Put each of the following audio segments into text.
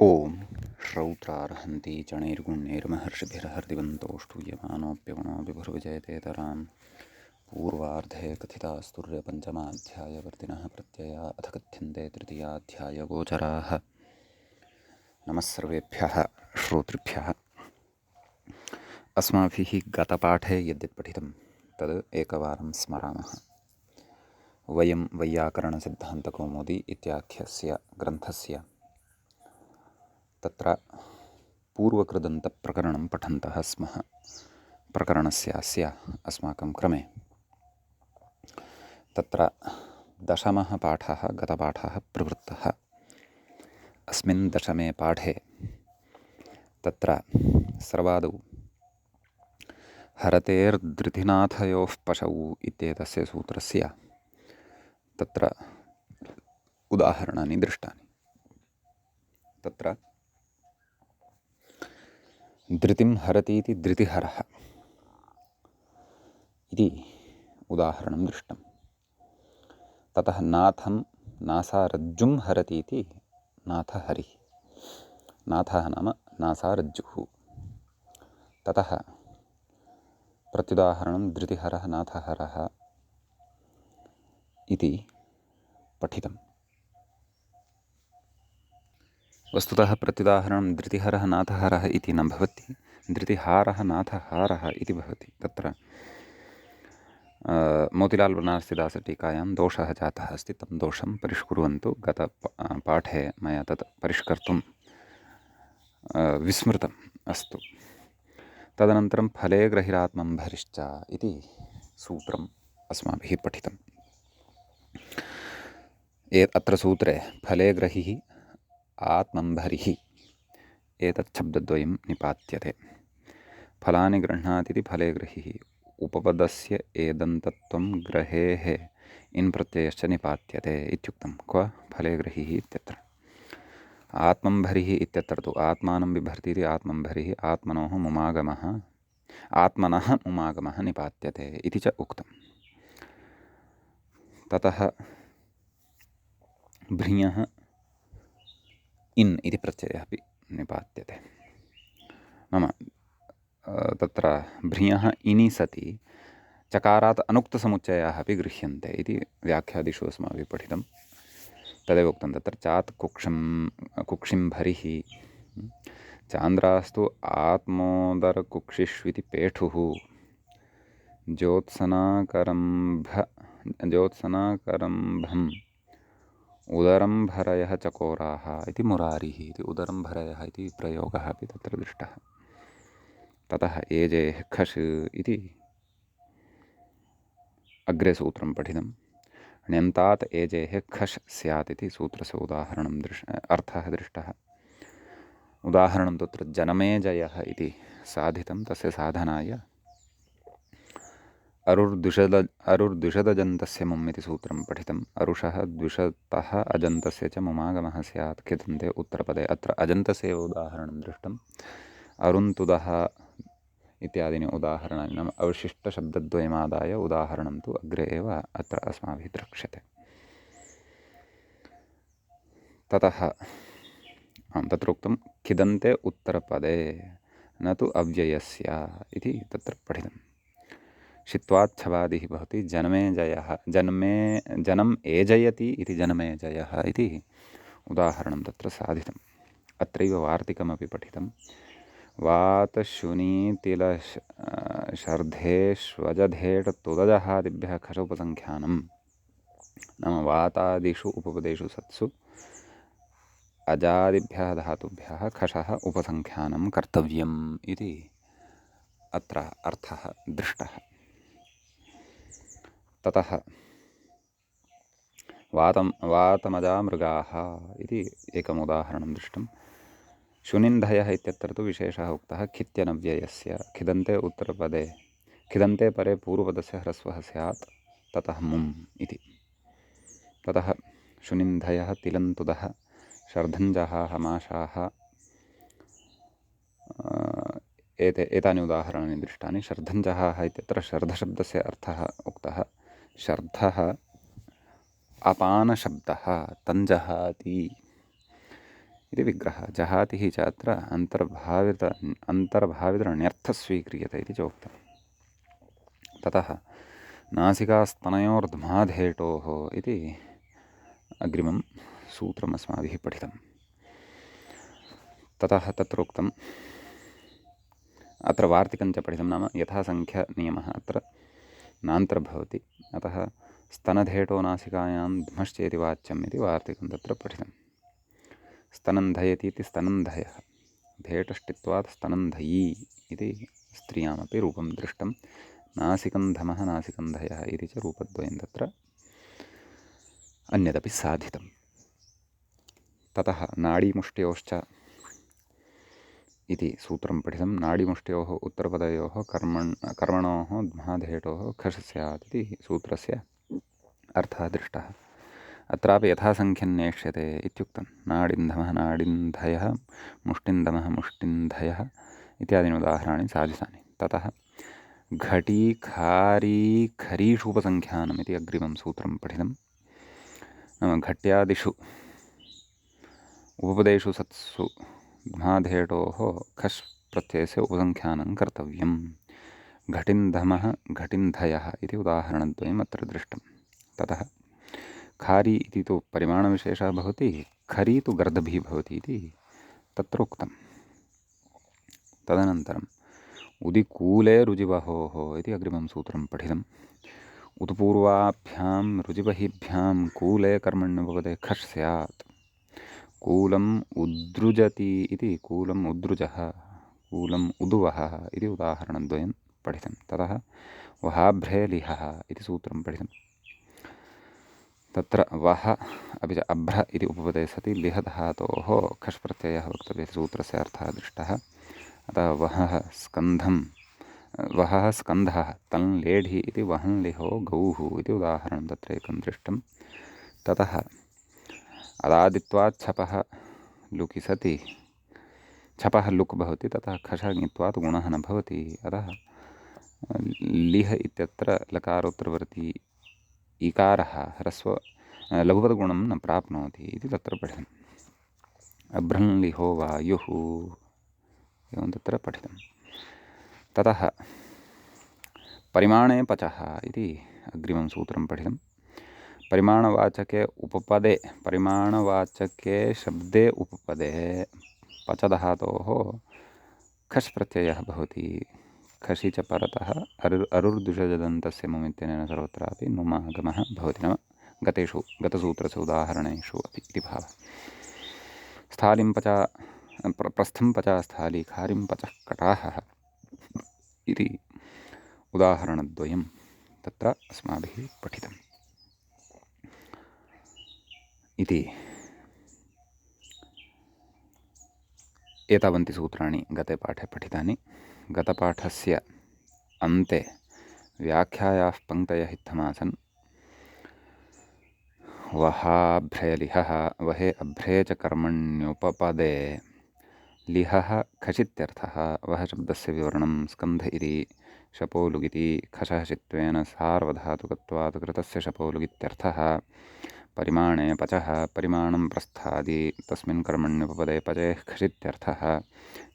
ॐ श्रौत्रार्हन्ति चणैर्गुण्यैर्महर्षिभिर्हर्दिवन्तोऽष्टूयमानोऽप्यगुणो विभुर्विजयतेतरां पूर्वार्धे कथितास्तुर्यपञ्चमाध्यायवर्तिनः प्रत्यया अथ कथ्यन्ते तृतीयाध्यायगोचराः। नमः सर्वेभ्यः श्रोतृभ्यः। अस्माभिः गतपाठे यद्यत् पठितं तद् एकवारं स्मरामः। वयं वैयाकरणसिद्धान्तकौमुदी इत्याख्यस्य ग्रन्थस्य तत्र पूर्वकृदन्तप्रकरणं पठन्तः स्मः। प्रकरणस्यास्य अस्माकं क्रमे तत्र दशमः पाठः गतपाठः प्रवृत्तः। अस्मिन् दशमे पाठे तत्र सर्वादौ हरतेर्धृतिनाथयोः पशौ इत्येतस्य सूत्रस्य तत्र उदाहरणानि दृष्टानि। तत्र धृतिं हरतीति धृतिहरः इति उदाहरणं दृष्टं। ततः नाथं नासारज्जुं हरतीति नाथहरिः, नाथः नाम नासारज्जुः। ततः प्रत्युदाहरणं धृतिहरः नाथहरः इति पठितम्। वस्तुतः प्रत्युदाहरणं धृतिहरः नाथहरः इति न भवति, धृतिहारः नाथहारः इति भवति। तत्र मोतिलाल् बनारसीदास टीकायां दोषः जातः अस्ति, तं दोषं परिष्कुर्वन्तु। गतपाठे मया तत् परिष्कर्तुं विस्मृतम् अस्तु। तदनन्तरं फले ग्रहिरात्मम्भरिश्च इति सूत्रम् अस्माभिः पठितम्। अत्र सूत्रे फले ग्रहिः आत्मम्भरिः एतत् शब्दद्वयं निपात्यते। फलानि गृह्णातीति फले ग्रहिः, उपपदस्य एदन्तत्वं ग्रहेः इन् प्रत्ययश्च निपात्यते इत्युक्तं। क्व फले ग्रहिः इत्यत्र आत्मम्भरिः इत्यत्र तु आत्मानं बिभर्ति इति आत्मम्भरिः आत्मनः मुमागमः निपात्यते इति च उक्तम्। ततः भ्रियः इन् इति प्रत्ययः अपि निपात्यते। नाम तत्र भ्रियः इनि सति चकारात् अनुक्तसमुच्चयाः अपि गृह्यन्ते इति व्याख्यादिषु अस्माभिः पठितं। तदेव उक्तं तत्र चात् कुक्षिम्भरिः, चान्द्रास्तु आत्मोदरकुक्षिष्विति पेठुः, ज्योत्सनाकरम्भम् उदरम्भरयः चकोराः इति मुरारिः इति उदरम्भरयः इति प्रयोगः अपि तत्र दृष्टः। ततः एजेः खश् इति अग्रे सूत्रं पठितं। ण्यन्तात् एजेः खश् स्यात् इति सूत्रस्य उदाहरणं अर्थः दृष्टः। उदाहरणं तत्र जनमेजयः इति साधितं। तस्य साधनाय अरुर्द्विषदजन्तस्य मुम् इति सूत्रं पठितम्। अरुषः द्विषतः अजन्तस्य च मुमागमः स्यात् खिदन्ते उत्तरपदे। अत्र अजन्तस्य एव उदाहरणं दृष्टम्। अरुन्तुदः इत्यादीनि उदाहरणानि, नाम अवशिष्टशब्दद्वयमादाय उदाहरणं तु अग्रे एव अत्र अस्माभिः द्रक्ष्यते। ततः तत्र उक्तं खिदन्ते उत्तरपदे न तु अव्ययस्य इति तत्र पठितं। शित्वाच्छवादिः भवति जनमेजयः, जनम् एजयति इति जनमेजयः इति उदाहरणं तत्र साधितम्। अत्रैव वार्तिकमपि पठितं। वातशुनीतिलशर्धेष्वजधेटतुदजहादिभ्यः खशोपसङ्ख्यानं, नाम वातादिषु उपपदेषु सत्सु अजादिभ्यः धातुभ्यः खशः उपसङ्ख्यानं कर्तव्यम् इति अत्र अर्थः दृष्टः। ततः वातमजामृगाः इति एकम् उदाहरणं दृष्टं। शुनिन्धयः इत्यत्र तु विशेषः उक्तः खित्यनव्ययस्य। खिदन्ते उत्तरपदे, खिदन्ते परे पूर्वपदस्य ह्रस्वः स्यात्, ततः मुम् इति। ततः शुनिन्धयः तिलन्तुदः शर्धञ्जहाः माशाः एतानि उदाहरणानि दृष्टानि। शर्धञ्जहाः इत्यत्र शर्धशब्दस्य अर्थः उक्तः। शर्धः अपानशब्दः, तञ्जहाति इति विग्रहः। जहातिः च अत्र अन्तर्भावितरण्यर्थः स्वीक्रियते इति चोक्तम्। ततः नासिकास्तनयोर्ध्माधेटोः इति अग्रिमं सूत्रम् अस्माभिः पठितम्। ततः तत्रोक्तम् अत्र वार्तिकञ्च पठितं, नाम यथासङ्ख्यनियमः अत्र नान्तर्भवति। अतः स्तनधेटो नासिकायां ध्मश्चेति वाच्यम् इति वार्तिकं तत्र पठितं। स्तनन्धयति इति स्तनन्धयः, धेटष्टित्वात् स्तनन्धयी इति स्त्रियामपि रूपं दृष्टं। नासिकन्धमः नासिकन्धयः इति च रूपद्वयं तत्र अन्यदपि साधितं। ततः नाडीमुष्ट्योश्च इति सूत्रं पठितं। नाडीमुष्ट्योः उत्तरपदयोः कर्मणोः ध्माधेटोः खस् स्यात् इति सूत्रस्य अर्थः दृष्टः। अत्रापि यथासङ्ख्यन्नेष्यते इत्युक्तं। नाडिन्धमः नाडिन्धयः, मुष्टिन्दमः मुष्टिन्धयः इत्यादीनि उदाहरणानि साधितानि। ततः घटी खारी खरीषूपसङ्ख्यानम् इति अग्रिमं सूत्रं पठितं। नाम घट्यादिषु उपपदेषु सत्सु ध्माधेटोः खस् प्रत्ययस्य उपसङ्ख्यानं कर्तव्यम्। घटिन्धमः घटिन्धयः इति उदाहरणद्वयम् अत्र दृष्टं। ततः खारी इति तु परिमाणविशेषः भवति, खरी तु गर्दभी भवति इति तत्र उक्तम्। तदनन्तरम् उदिकूले रुजिवहोः इति अग्रिमं सूत्रं पठितम्। उत्पूर्वाभ्यां रुजिबहिभ्यां कूले कर्मण्युपपदे खस् स्यात्। कूलम् उद्रुजति इति कूलम् उद्रुजः, कूलम् उदुवहः इति उदाहरणद्वयं पठितं। ततः वहाभ्रे लिहः इति सूत्रं पठितं। तत्र वह अपि च अभ्र इति उपपदे सति लिह धातोः खस् प्रत्ययः वक्तव्यः इति सूत्रस्य अर्थः दृष्टः। अतः वहः स्कन्धः तन् लेढि इति वहन् लिहो गौः इति उदाहरणं तत्र एकं दृष्टं। ततः अदादित्वात् छपः लुकि सति छपः लुक् भवति, ततः खश ङित्वात् गुणः न भवति। अतः लिह इत्यत्र लकारोत्तरवर्ती इकारः ह्रस्व लघुपदगुणं न प्राप्नोति इति तत्र पठितम्। अभ्रन् लिहो वायुः एवं तत्र पठितं। ततः परिमाणे पचः इति अग्रिमं सूत्रं पठितं। परिमाणवाचके उपपदे, परिमाणवाचके शब्दे उपपदे पचधातोः खस् प्रत्ययः भवति। खसि च परतः अरुर्दुषजदन्तस्य मुमित्यनेन सर्वत्रापि नुमागमः भवति, नाम गतसूत्रस्य उदाहरणेषु अपि इति भावः। स्थालिं पचा प्रस्थं पचा स्थाली, खारिं पचः कटाहः इति उदाहरणद्वयं तत्र अस्माभिः पठितम् इति। एतावन्ति सूत्राणि गते पाठे पठितानि। गतपाठस्य अन्ते व्याख्यायाः पङ्क्तयः इत्थमासन्। वहाभ्रेलिहः, वहे अभ्रे च कर्मण्युपपदे लिहः खशित्यर्थः। वह शब्दस्य विवरणं स्कन्ध इति शपोलुगिति खशः शित्वेन सार्वधातुकत्वात् कृतस्य शपोलुगित्यर्थः। परिमाणे पचः, परिमाणं प्रस्थादि तस्मिन् कर्मण्युपपदे पचेः खशित्यर्थः।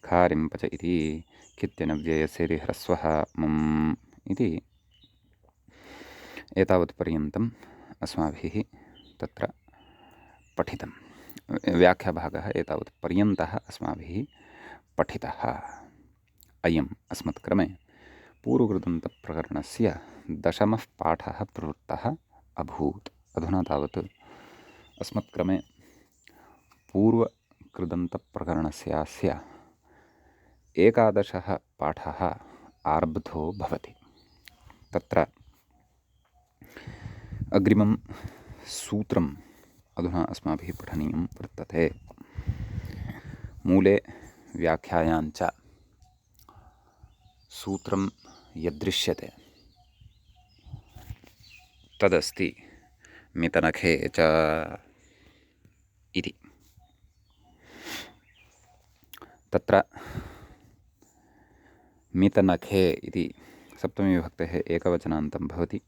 खारिं पच इति खित्यनव्ययस्य इति ह्रस्वः मुम् इति। एतावत्पर्यन्तम् अस्माभिः तत्र पठितं। व्याख्याभागः एतावत्पर्यन्तः अस्माभिः पठितः। अयम् अस्मत्क्रमे पूर्वकृदन्तप्रकरणस्य 10मः पाठः प्रवृत्तः अभूत्। अधुना तावत् अस्मत्क्रमे पूर्वकृदन्तप्रकरणस्यास्य 11 पाठः आरब्धो भवति। तत्र अग्रिमं सूत्रम् अधुना अस्माभिः पठनीयं वर्तते। मूले व्याख्यायाञ्च सूत्रं यदृश्यते तदस्ति मितनखे च इति। तत्र मितनखे इति सप्तमीविभक्तेः एकवचनान्तं भवति।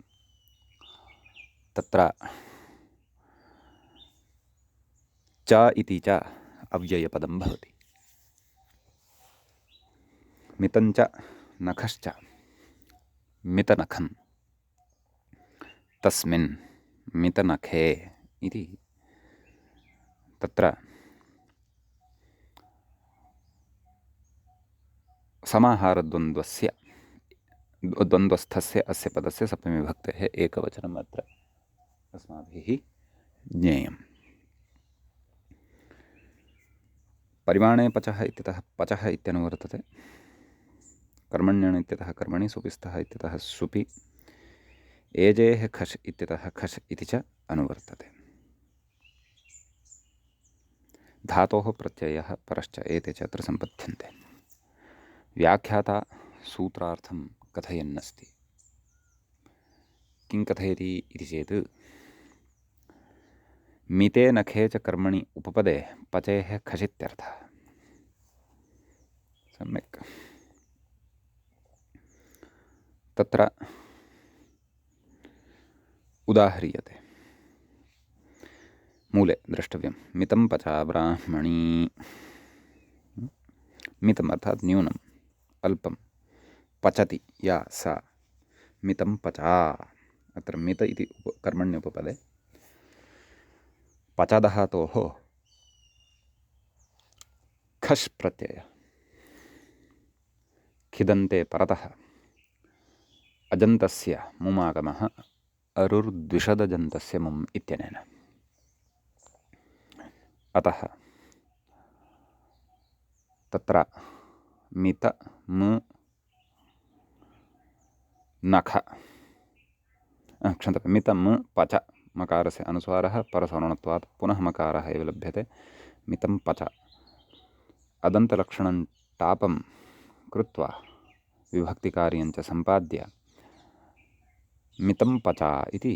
तत्र च इति च अव्ययपदं भवति। मितञ्च नखश्च मितनखं तस्मिन् मितनखे इति तत्र समाहारद्वन्द्वस्य द्वन्द्वस्थस्य अस्य पदस्य सप्तमीविभक्तेः एकवचनम् अत्र अस्माभिः ज्ञेयम्। परिमाणे पचः इत्यतः पचः इत्यनुवर्तते, कर्मण्यण् इत्यतः कर्मणि, सुपिस्थः इत्यतः सुपि, एजेः खश् इत्यतः खश् इति च अनुवर्तते। धातोः प्रत्ययः परश्च एते च अत्र सम्पद्यन्ते। व्याख्याता सूत्रार्थं कथयन्नस्ति। किं कथयति इति चेत् मिते नखे च कर्मणि उपपदे पचेः खशित्यर्थः। सम्यक्। तत्र उदाह्रियते। मूले द्रष्टव्यं मितं पचा ब्राह्मणी। मितम् अर्थात् न्यूनम्, अल्पं, पचति या सा मितं पचा। अत्र मित इति कर्मण्युपपदे पचधातोः खश् प्रत्ययः खिदन्ते परतः अजन्तस्य मुमागमः अरुर्द्विषदजन्तस्य मुम् इत्यनेन। अतः तत्र मित मु नख क्षन्तव्यं मित मु पच मकारस्य अनुस्वारः परसवर्णत्वात् पुनः मकारः एव लभ्यते। मितं पच अदन्तलक्षणं टापं कृत्वा विभक्तिकार्यं च सम्पाद्य मितं पचा इति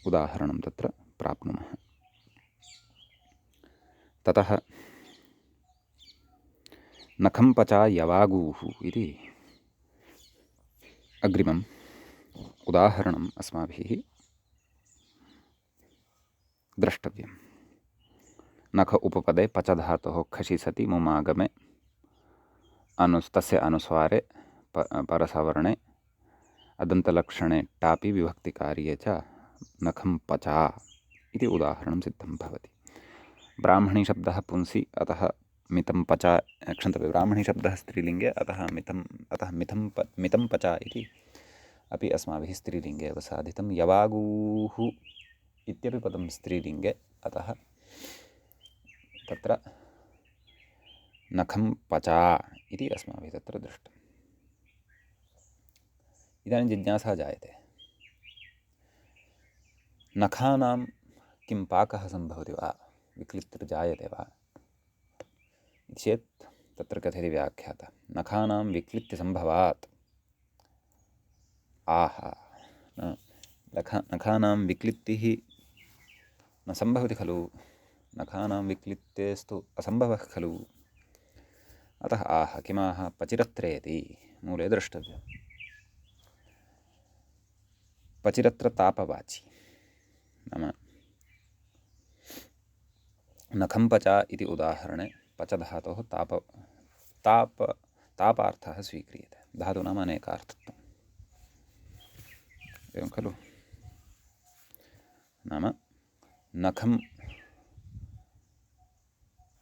उदाहरणं तत्र प्राप्नुमः। ततः नखं पचा यवागूः इति अग्रिमम् उदाहरणम् अस्माभिः द्रष्टव्यम्। नख उपपदे पचधातोः खशि सति मुमागमे तस्य अनुस्वारे परसवर्णे अदन्तलक्षणे टापि विभक्तिकार्ये च नखं पचा इति उदाहरणं सिद्धं भवति। ब्राह्मणी शब्दः पुंसि, अतः मितं पचा क्षन्तव्यं। ब्राह्मणी शब्दः स्त्रीलिङ्गे, अतः मितं पचा इति अपि अस्माभिः स्त्रीलिङ्गे एव साधितं। यवागूः इत्यपि पदं स्त्रीलिङ्गे, अतः तत्र नखं पचा इति अस्माभिः तत्र दृष्टम्। इदानीं जिज्ञासा जायते, नखानां किं पाकः सम्भवति वा, विक्लित्तिर्जायते वा इति चेत् तत्र कथयति व्याख्याता नखानां विक्लित्तिसम्भवात्। आहा, नखानां विक्लित्तिः न सम्भवति खलु, नखानां विक्लित्तेस्तु असम्भवः खलु। अतः आह किमाह पचिरत्रेति मूले द्रष्टव्यम्। पचिरत्र तापवाची, नाम नखं पचा इति उदाहरणे पचधातोः तापार्थः स्वीक्रियते। धातूनाम् अनेकार्थत्वम्, एवं खलु। नाम नखं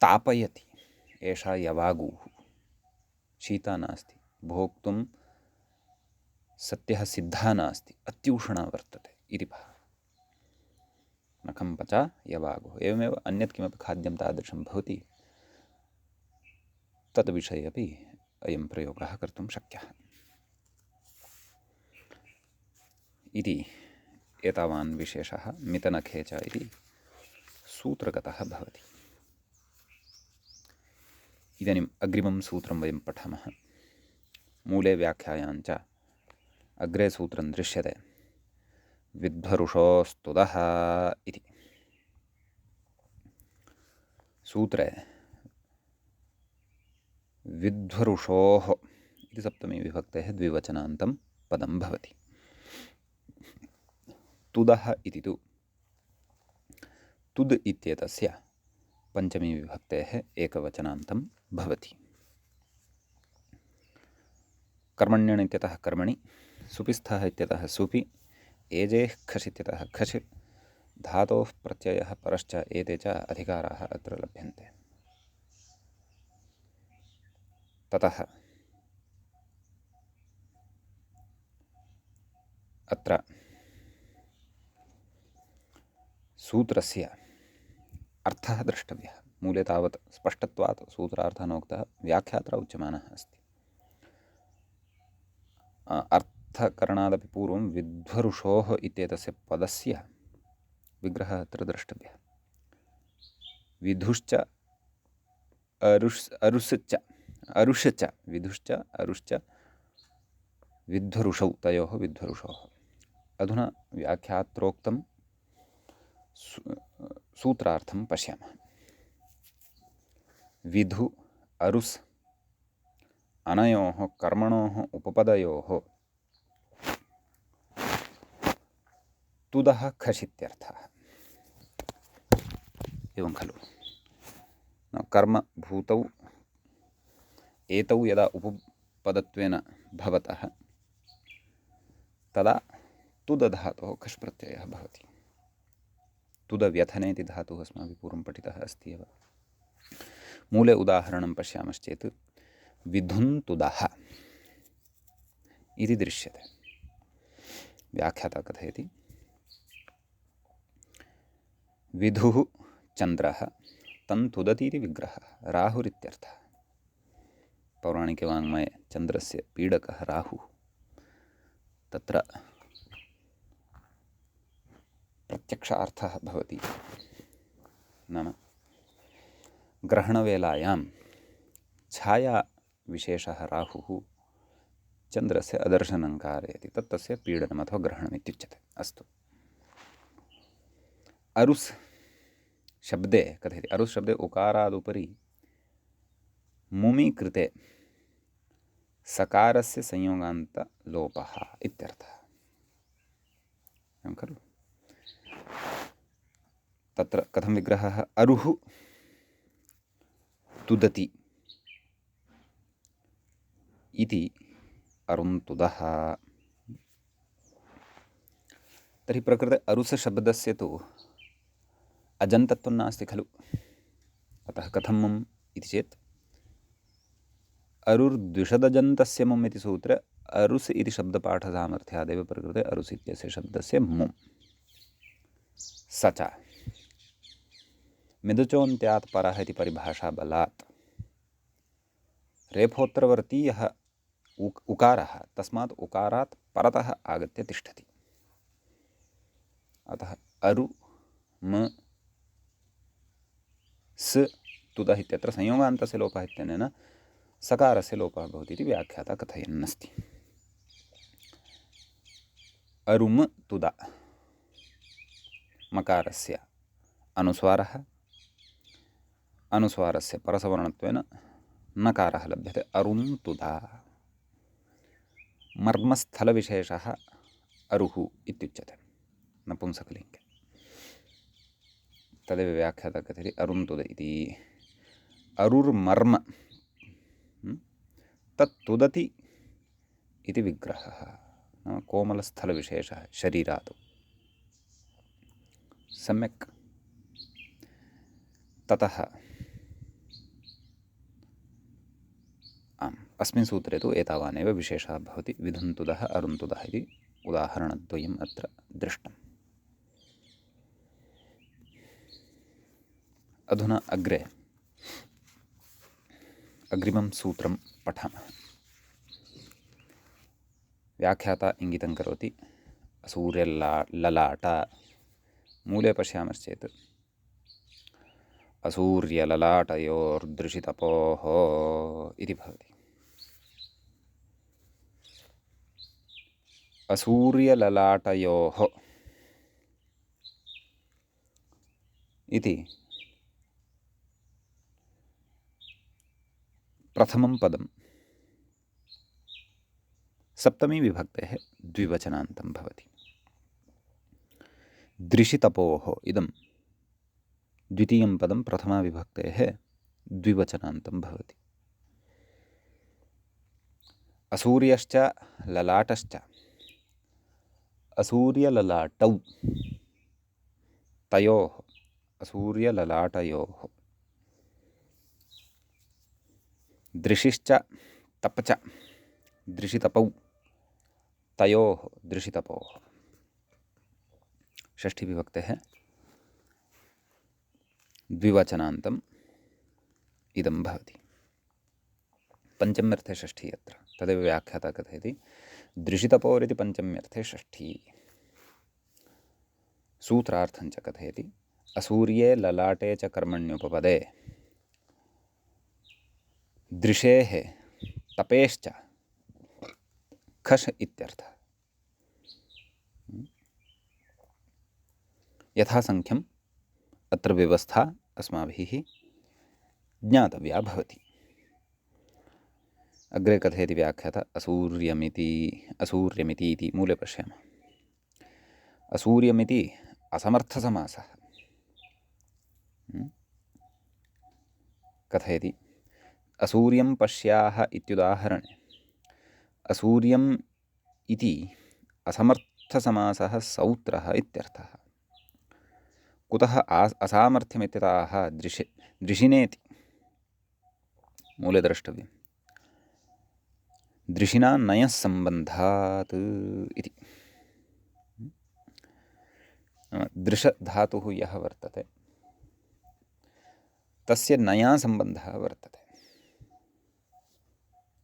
तापयति एषा यवागूः, शीता नास्ति, भोक्तुं सत्यः सिद्धा नास्ति, अत्यूष्णा वर्तते इति भावः। नखं पचा यवागुः। एवमेव अन्यत् किमपि खाद्यं तादृशं भवति, तद्विषये अपि अयं प्रयोगः कर्तुं शक्यः इति एतावान् विशेषः मितनखे च इति सूत्रगतः भवति। इदानीम् अग्रिमं सूत्रं वयं पठामः। मूले व्याख्यायां च अग्रे सूत्रं दृश्यते, विद्वरुषोस्तुदः इति। सूत्रे विद्वरुषोः इति सप्तमी विभक्तेः द्विवचनान्तं पदं भवति। तुदः इति तु तुद् इत्येतस्य पञ्चमी विभक्तेः एकवचनान्तं भवति। कर्मण्यण् इत्यतः कर्मणि, सुपिस्थः इत्यतः सुपि, एजेः खश् इत्यतः खश्, धातोः प्रत्ययः परश्च एते च अधिकाराः अत्र लभ्यन्ते। ततः अत्र सूत्रस्य अर्थः द्रष्टव्यः। मूले तावत् स्पष्टत्वात् सूत्रार्थः नोक्तः, व्याख्यात्र उच्यमानः अस्ति। अर्थकरणादपि पूर्वं विध्वरुषोः इत्येतस्य पदस्य विग्रहः अत्र द्रष्टव्यः। विधुश्च अरुश्च विधुश्च अरुश्च विध्वरुषौ, तयोः विध्वरुषोः। अधुना व्याख्यात्रोक्तं सूत्रार्थं पश्यामः। विधु अरुस् अनयोः कर्मणोः उपपदयोः तुदः खश् इत्यर्थः। एवं खलु कर्मभूतौ एतौ यदा उपपदत्वेन भवतः तदा तुदधातोः खश् प्रत्ययः भवति। तुदव्यथने इति धातुः अस्माभिः पूर्वं पठितः अस्ति एव। मूले उदाहरणं पश्यामश्चेत् विधुन्तुदः इति दृश्यते। व्याख्याता कथयति, विधुः चन्द्रः तन्तुदति इति विग्रहः, राहुरित्यर्थः। पौराणिकवाङ्मये चन्द्रस्य पीडकः राहुः। तत्र प्रत्यक्षार्थः भवति, नाम ग्रहणवेलायां छायाविशेषः राहुः चन्द्रस्य अदर्शनं कारयति, तत् तस्य पीडनम् अथवा ग्रहणमित्युच्यते। अस्तु, अरुस् शब्दे कथयति, अरुस् शब्दे उकारादुपरि मुमि कृते सकारस्य संयोगान्तलोपः इत्यर्थः। एवं खलु? तत्र कथं विग्रहः? अरुः तुदति इति अरुन्तुदः। तर्हि प्रकृते अरुस शब्दस्य तु अजन्तत्वं नास्ति खलु। अतः कथं मुम् इति चेत् अरुर्द्विषदजन्तस्य मुम् इति सूत्रे अरुस् इति शब्दपाठसामर्थ्यादेव प्रकृते अरुस् इत्यस्य शब्दस्य मुम्। स च मिदुचोन्त्यात् परः इति परिभाषाबलात् रेफोत्तरवर्तीयः उकारः तस्मात् उकारात् परतः आगत्य तिष्ठति। अतः अरु म स तुदः इत्यत्र संयोगान्तस्य लोपः इत्यनेन सकारस्य लोपः भवति इति व्याख्याता कथयन्नस्ति। अरुम तुदा मकारस्य अनुस्वारः, अनुस्वारस्य परसवर्णत्वेन नकारः लभ्यते। अरुं तुदा। मर्मस्थलविशेषः अरुः इत्युच्यते नपुंसकलिङ्गे। तदेव व्याख्याता कथयति अरुं तुद इति। अरुर्मर्म तत् तुदति इति विग्रहः, कोमलस्थलविशेषः शरीरादौ। सम्यक्। ततः अस्मिन् सूत्रे तु एतावानेव विशेषः भवति। विधुन्तुदः अरुन्तुदः इति उदाहरणद्वयम् अत्र दृष्टम्। अधुना अग्रे अग्रिमं सूत्रं पठामः। व्याख्याता इङ्गितं करोति असूर्यललाट। मूले पश्यामश्चेत् असूर्यललाटयोर्दृशितपोः इति भवति। असूर्यललाटयोः इति प्रथमं पदं सप्तमी विभक्तेः द्विवचनान्तं भवति। दृशितपोः इदं द्वितीयं पदं प्रथमाविभक्तेः द्विवचनान्तं भवति। असूर्यश्च ललाटश्च, असूर्यललाटौ, तयोः, असूर्यललाटयोः। दृशिश्च तप च, दृशितपौ, तयोः, दृशितपोः। षष्ठीविभक्तेः द्विवचनान्तम् इदं भवति। पञ्चम्यर्थे षष्ठी अत्र तदेव व्याख्याता कथयति दृशितपोरिति पञ्चम्यर्थे षष्ठी। सूत्रार्थं च कथयति असूर्ये ललाटे च कर्मण्युपपदे दृशेः तपेश्च खश इत्यर्थः। यथासङ्ख्यम् अत्र व्यवस्था अस्माभिः ज्ञातव्या भवति। अग्रे कथयति व्याख्याता असूर्यमिति इति मूले पश्यामः। असूर्यमिति असमर्थसमासः। कथयति असूर्यं पश्याः इत्युदाहरणे असूर्यम् इति असमर्थसमासः सौत्रः इत्यर्थः। कुतः असामर्थ्यमित्यतः दृशिनेति मूले द्रष्टव्यं। दृशिना नयः सम्बन्धात् इति। दृशधातुः यः वर्तते तस्य नया सम्बन्धः वर्तते।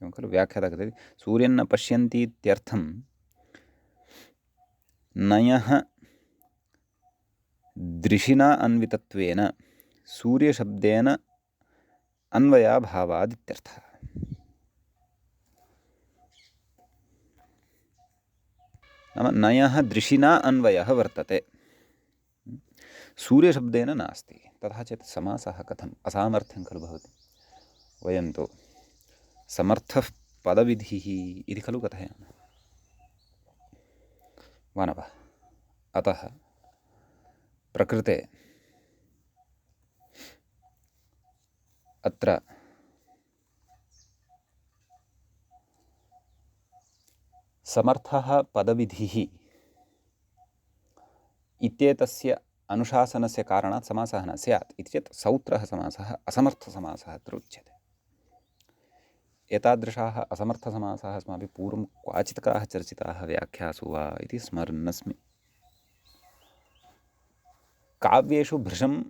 एवं खलु व्याख्याता कथयति सूर्यं न पश्यन्ति इत्यर्थं नयः दृशिना अन्वितत्वेन सूर्यशब्देन अन्वयाभावादित्यर्थः। नाम नयः दृशिना अन्वयः वर्तते, सूर्यशब्देन नास्ति। तथा चेत् समासः कथम्? असामर्थ्यं खलु भवति। वयं तु समर्थः पदविधिः इति खलु कथयामः वा न वा? अतः प्रकृते अत्र समर्थः पदविधिः इत्येतस्य अनुशासनस्य कारणात् समासः न स्यात् इति चेत् सौत्रः समासः असमर्थसमासः अत्र उच्यते। एतादृशाः असमर्थसमासाः अस्माभिः पूर्वं क्वाचित्काः चर्चिताः व्याख्यासु वा इति स्मरन्नस्मि। काव्येषु भृशम्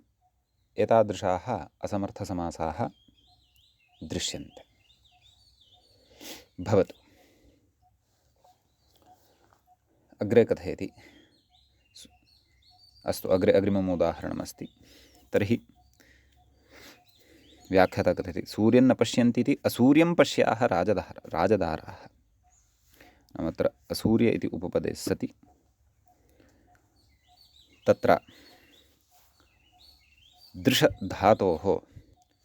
एतादृशाः असमर्थसमासाः दृश्यन्ते। भवतु अग्रे कथयति। अस्तु, अग्रे अग्रिमम् उदाहरणमस्ति। तर्हि व्याख्याता कथयति सूर्यं न पश्यन्ति इति असूर्यं पश्याः राजदाराः। नाम अत्र असूर्य इति उपपदे सति तत्र दृशधातोः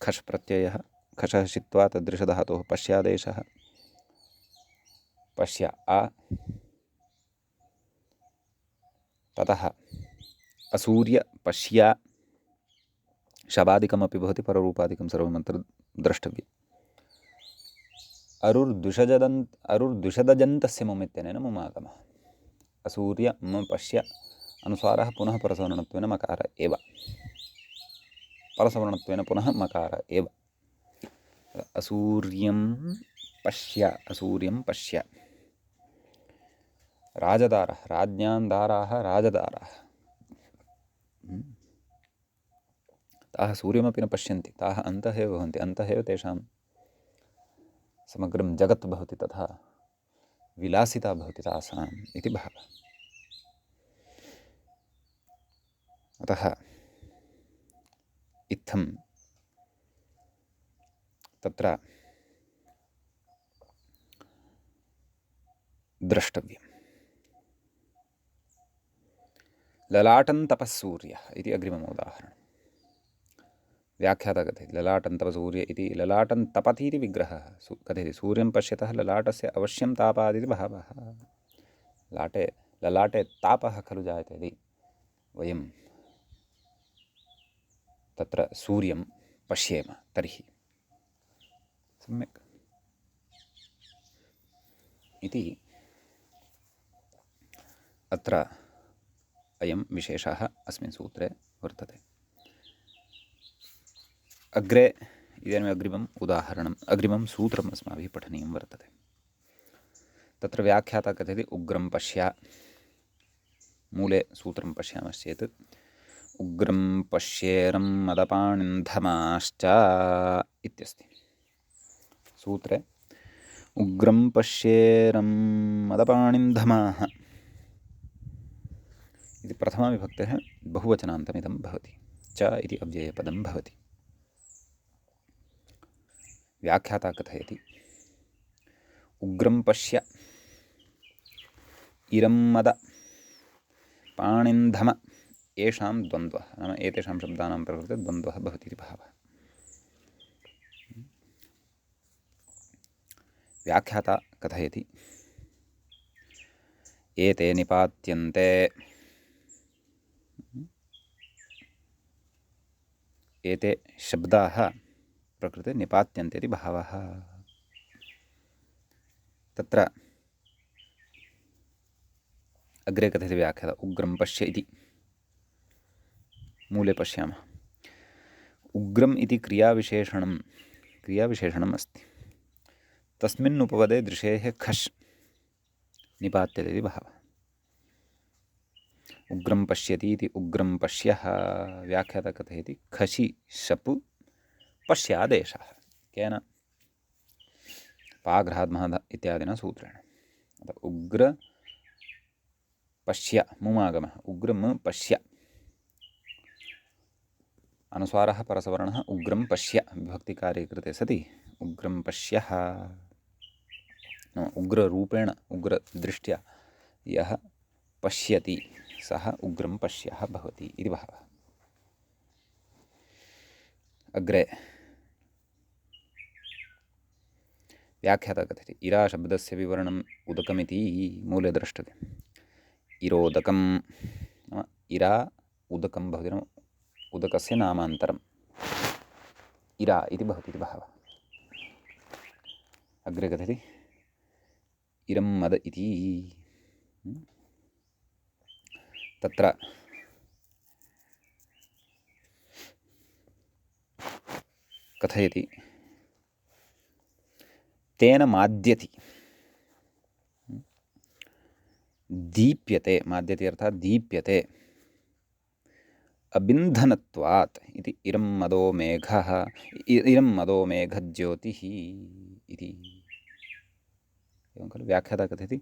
खश् प्रत्ययः, खशः शित्वा तदृशधातोः पश्यादेशः, पश्य आ, ततः असूर्य पश्या, शबादिकमपि भवति, पररूपादिकं सर्वमत्र द्रष्टव्यम्। अरुर्द्विषदजन्तस्य मुमित्यनेन मुमागमः। असूर्य म पश्य अनुस्वारः पुनः परसवर्णत्वेन मकार एव, परसवर्णत्वेन पुनः मकार एव। असूर्यं पश्य राजदारः, राज्ञां दाराः राजदाराः। ताः सूर्यमपि न पश्यन्ति, ताः अन्तः एव भवन्ति, अन्तः एव तेषां समग्रं जगत् भवति, तथा विलासिता भवति तासाम् इति भावः। अतः इत्थं तत्र द्रष्टव्यम्। ललाटं तपःसूर्यः इति अग्रिमम् उदाहरणं। व्याख्याता कथयति ललाटं तपसूर्य इति ललाटं तपति इति विग्रहः कथयति सूर्यं पश्यतः ललाटस्य अवश्यं तापादिति भावः। ललाटे तापः खलु जायते यदि वयं तत्र सूर्यं पश्येम तर्हि सम्यक् इति अत्र अयं विशेषः अस्मिन् सूत्रे वर्तते। अग्रे इदानीम् अग्रिमम् उदाहरणम् अग्रिमं सूत्रम् अस्माभिः पठनीयं वर्तते। तत्र व्याख्याता कथयति उग्रं पश्य। मूले सूत्रं पश्यामश्चेत् उग्रं पश्येरं मदपाणिन्धमाश्च इत्यस्ति। सूत्रे उग्रं पश्येरं मदपाणिन्धमाः इति प्रथमाविभक्तेः बहुवचनान्तमिदं भवति। च इति अव्ययपदं भवति। व्याख्याता कथयति उग्रं पश्य इरं मद पाणिन्धम येषां द्वन्द्वः, नाम एतेषां शब्दानां प्रकृते द्वन्द्वः भवति इति भावः। व्याख्याता कथयति एते निपात्यन्ते, एते शब्दाः प्रकृते निपात्यन्ते इति भावः। तत्र अग्रे कथयति व्याख्याता उग्रं पश्य इति। मूले पश्यामः उग्रम् इति क्रियाविशेषणम् अस्ति। तस्मिन् उपपदे दृशेः खश् निपात्यते इति भावः। उग्रं पश्यति इति उग्रं पश्यः व्याख्याता कथयति खसि शप् पश्यादेशः। केन? पाघ्राद्मः इत्यादिना सूत्रेण। उग्र पश्य मुमागमः उग्रं पश्य अनुस्वारः परसवर्णः उग्रं पश्य विभक्तिकार्ये कृते सति उग्रं पश्यः उग्ररूपेण उग्रदृष्ट्या यः पश्यति सः उग्रं पश्यः भवति इति भावः। अग्रे व्याख्याता कथयति इरा शब्दस्य विवरणम् उदकमिति मूले द्रष्टव्यम्। इरोदकं नाम इरा उदकं भवति, नाम उदकस्य नामान्तरम् इरा इति भवति इति भावः। अग्रे कथयति इरं मद इति। तत्र कथयति तेन माद्यति, दीप्यते, माद्यते अर्थात् दीप्यते, अबिन्धनत्वात् इति इरं मदो मेघः, इरं मदो मेघज्योतिः इति। एवं खलु व्याख्याता कथयति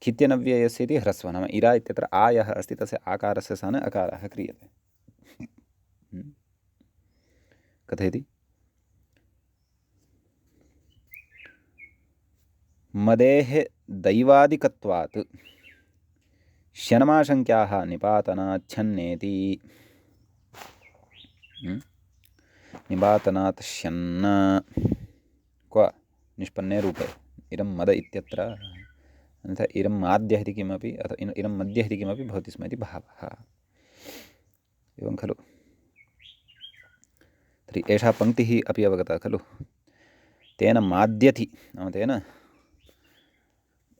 खित्यनव्ययस्य इति ह्रस्वः, नाम इरा इत्यत्र आयः अस्ति तस्य आकारस्य स्थाने अकारः क्रियते। कथयति मदेः दैवादिकत्वात् शनमाशङ्क्याः निपातनाच्छन्नेति। निपातनात् शन्न क्व निष्पन्ने रूपे इरं मद इत्यत्र अन्यथा इरं माद्यः इति किमपि अथवा इरं मध्यः इति किमपि भवति स्म इति भावः। एवं खलु। तर्हि एषा पङ्क्तिः अपि अवगता खलु। तेन माद्यति नाम तेन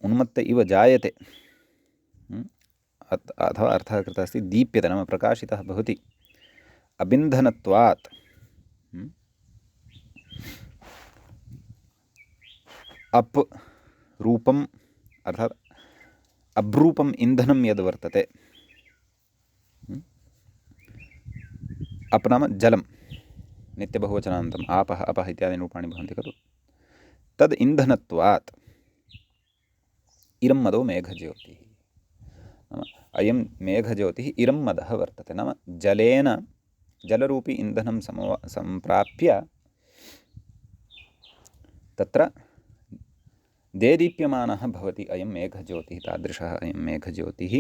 उन्मत्त इव जायते, अथवा अर्थः कृतः अस्ति दीप्यते नाम प्रकाशितः भवति। अबिन्धनत्वात् अप् रूपम् अर्थात् अब्रूपम् इन्धनं यद् वर्तते, अप् नाम जलं, नित्यबहुवचनान्तम् आपः अपः इत्यादीनि रूपाणि भवन्ति खलु। तद् इन्धनत्वात् इरं मदो मेघज्योतिः, नाम अयं मेघज्योतिः इरं मदः वर्तते, नाम जलेन जलरूपी इन्धनं सम्प्राप्य तत्र देदीप्यमानः भवति अयं मेघज्योतिः। तादृशः अयं मेघज्योतिः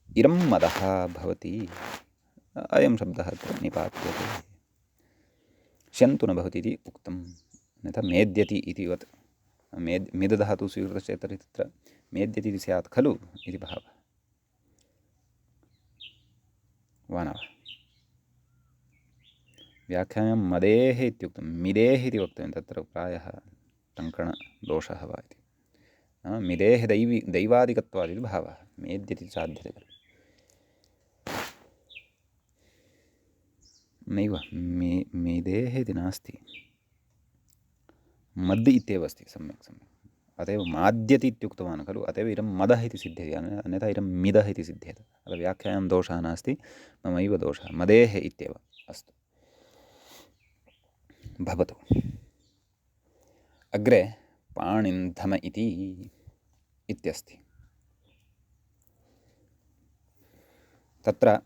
इरं मदः भवति। अयं शब्दः अत्र निपात्यते। शन्तु न भवति इति उक्तम्, अन्यथा मेद्यति इति वत् मिदधातुः स्वीकृतश्चेत् तर्हि तत्र मेद्यति इति स्यात् खलु इति भावः। वा न वा? व्याख्यायां मदेः इत्युक्तं मिदेः इति वक्तव्यं, तत्र प्रायः टङ्कणदोषः वा इति। मिदेः दैवादिकत्वादिति भावः, मेद्यति साध्यते खलु। नैव मेदेः इति नास्ति, मद् इत्येव अस्ति। सम्यक् अत एव माद्यति इत्युक्तवान् खलु, अत एव इदं मदः इति सिद्ध्यति, अन्यथा इदं मिदः इति सिद्ध्येत। अतः व्याख्यायां दोषः नास्ति, ममैव दोषः, मदेः इत्येव। अस्तु, भवतु। अग्रे पाणिन्धम इति इत्यस्ति। तत्र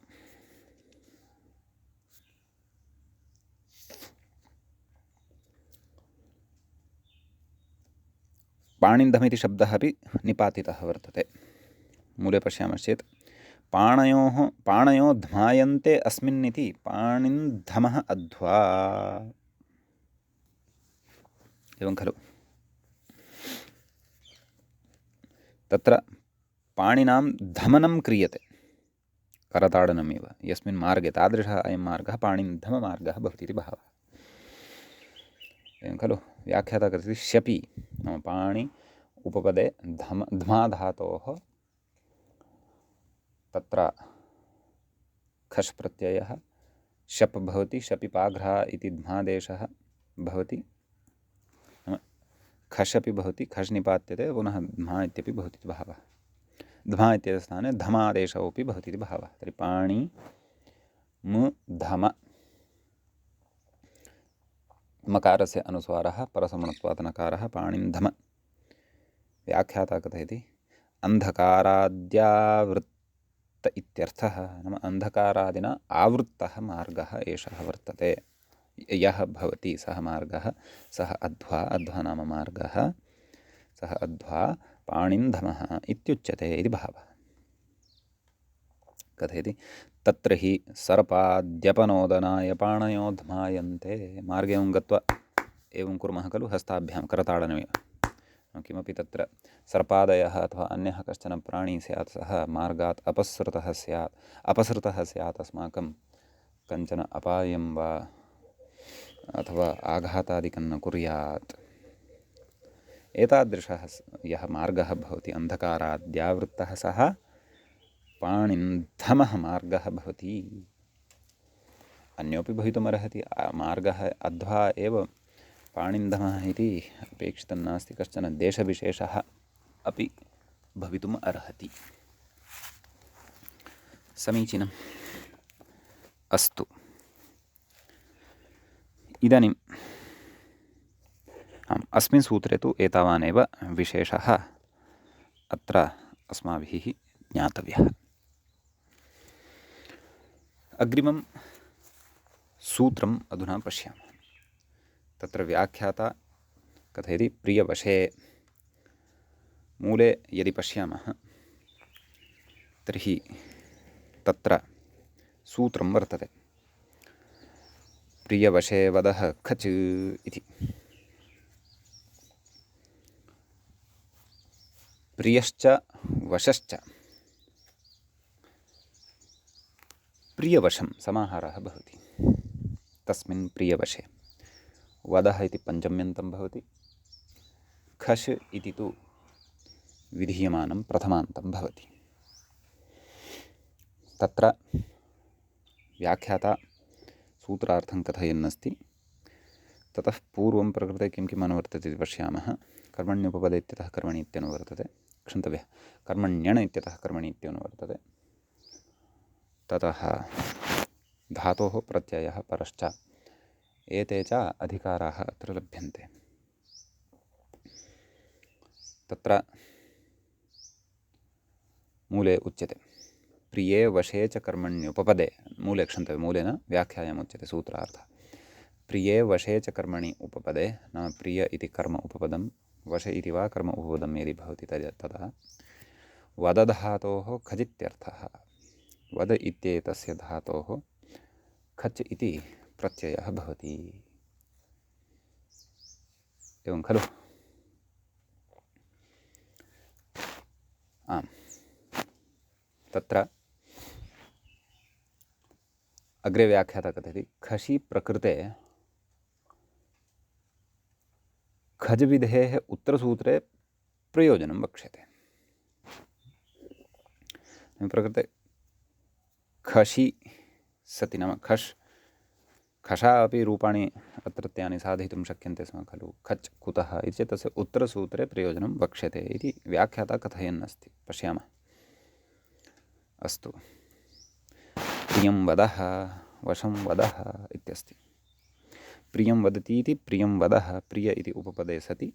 पाणिन्धम इति शब्दः अपि निपातितः वर्तते। मूले पश्यामश्चेत् पाणयो ध्मायन्ते अस्मिन् इति पाणिन्धमः अध्वा, एवं खलु। तत्र पाणिनां धमनं क्रियते, करताडनमेव, यस्मिन् मार्गे तादृशः अयं मार्गः पाणिन्धममार्गः भवति इति भावः। एवं खलु। व्याख्याता कथयति शपि नाम पाणि उपपदे ध्मा धातोः तत्र खश् प्रत्ययः शप् भवति, शपि पाघ्रा इति ध्मादेशः भवति, खश् अपि भवति, खश् निपात्यते, पुनः ध्मा इत्यपि भवति इति भावः। ध्मा इत्यस्य स्थाने धमादेशोऽपि भवति इति भावः। तर्हि पाणि मु धम, मकारस्य अनुस्वारः परसमणत्वात् नकारः, पाणिन्धम। व्याख्याता कथयति अन्धकाराद्यावृत्त इत्यर्थः, नाम अन्धकारादिना आवृत्तः मार्गः एषः वर्तते, यः भवति सः मार्गः, सः अध्वा, अध्वा नाम मार्गः, सः अध्वा पाणिन्धमः इत्युच्यते इति भावः। कथयति तत्र हि सर्पाद्यपनोदनाय पाणयो ध्मायन्ते। मार्गे एवं गत्वा एवं कुर्मः खलु, हस्ताभ्यां करताडनमेव। किमपि तत्र सर्पादयः अथवा अन्यः कश्चन प्राणी स्यात्, सः मार्गात् अपसृतः स्यात्, अस्माकं कञ्चन अपायं वा अथवा आघातादिकं न कुर्यात्, एतादृशः यः मार्गः भवति अन्धकाराद्यावृत्तः, सः पाणिन्धमः मार्गः भवति। अन्योपि भवितुमर्हति, मार्गः अध्वा एव पाणिन्धमः इति अपेक्षितं नास्ति, कश्चन देशविशेषः अपि भवितुम् अर्हति। समीचीनम्। अस्तु, इदानीम् अस्मिन् सूत्रे तु एतावानेव विशेषः अत्र अस्माभिः ज्ञातव्यः। अग्रिमं सूत्रम् अधुना पश्यामः। तत्र व्याख्याता कथयति प्रियवशे। मूले यदि पश्यामः तर्हि तत्र सूत्रं वर्तते, प्रियवशे वदः खच् इति। प्रियश्च वशश्च प्रियवशं समाहारः भवति। तस्मिन् प्रियवशे वदः इति पञ्चम्यन्तं भवति, खश् इति तु विधीयमानं प्रथमान्तं भवति। तत्र व्याख्याता सूत्रार्थं कथयन्नस्ति। ततः पूर्वं प्रकृते किं किम् अनुवर्तते इति पश्यामः। कर्मण्युपपदे इत्यतः कर्मणि इत्यनुवर्तते, क्षन्तव्यः, कर्मण्यण् इत्यतः कर्मणि इत्यनुवर्तते। ततः धातोः प्रत्ययः परश्च, एते च अधिकाराः अत्र लभ्यन्ते। तत्र मूले उच्यते प्रिये वशे च कर्मण्युपपदे, मूले क्षन्तव्यं, मूले न व्याख्यायाम् उच्यते सूत्रार्थः। प्रिये वशे च कर्मणि उपपदे, नाम प्रिय इति कर्म उपपदं, वश इति वा कर्म उपपदं यदि भवति तदा वदधातोः खजित्यर्थः। वद इत्येतस्य धातोः खच् इति प्रत्ययः भवति। एवं खलु। आम्, तत्र अग्रे व्याख्याता कथयति खशि प्रकृते खजविधेः उत्तरसूत्रे प्रयोजनं वक्ष्यते। प्रकृते खशि सति नाम खशा अपि रूपाणि अत्रत्यानि साधयितुं शक्यन्ते स्म खलु। खच् कुतः इति चेत् तस्य उत्तरसूत्रे प्रयोजनं वक्ष्यते इति व्याख्याता कथयन् अस्ति। पश्यामः। अस्तु। प्रियं वदः वशं वदः इत्यस्ति। प्रियं वदति इति प्रियं वदः प्रिय इति उपपदे सति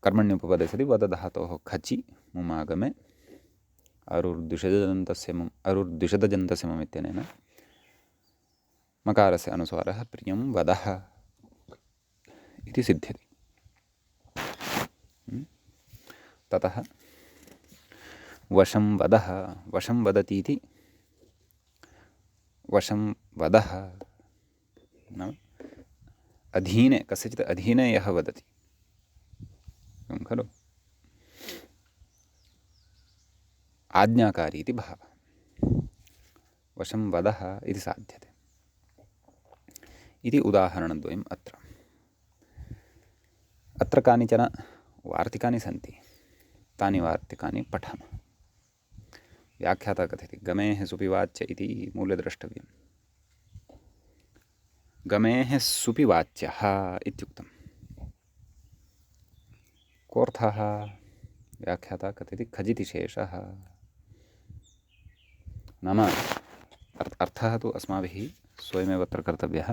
कर्मण्युपपदे सति वद धातोः खचि मुमागमे अरुर्द्विषदजन्तस्य मम इत्यनेन मकारस्य अनुस्वारः प्रियं वदः इति सिद्ध्यति। ततः वशं वदः वशं वदति इति वशं वदः नाम अधीने कस्यचित् अधीने यः वदति एवं खलु। आज्ञाकारी इति भावः। वशं वदः इति साध्यते इति उदाहरणद्वयम् अत्र। अत्र कानिचन वार्तिकानि सन्ति, तानि वार्तिकानि पठामः। व्याख्याता कथयति गमेः सुपिवाच्य इति मूले द्रष्टव्यम्। गमेः सुपिवाच्यः इत्युक्तम्। कोऽर्थः? व्याख्याता कथयति खजिति शेषः नाम अर्थः तु अस्माभिः स्वयमेव अत्र कर्तव्यः।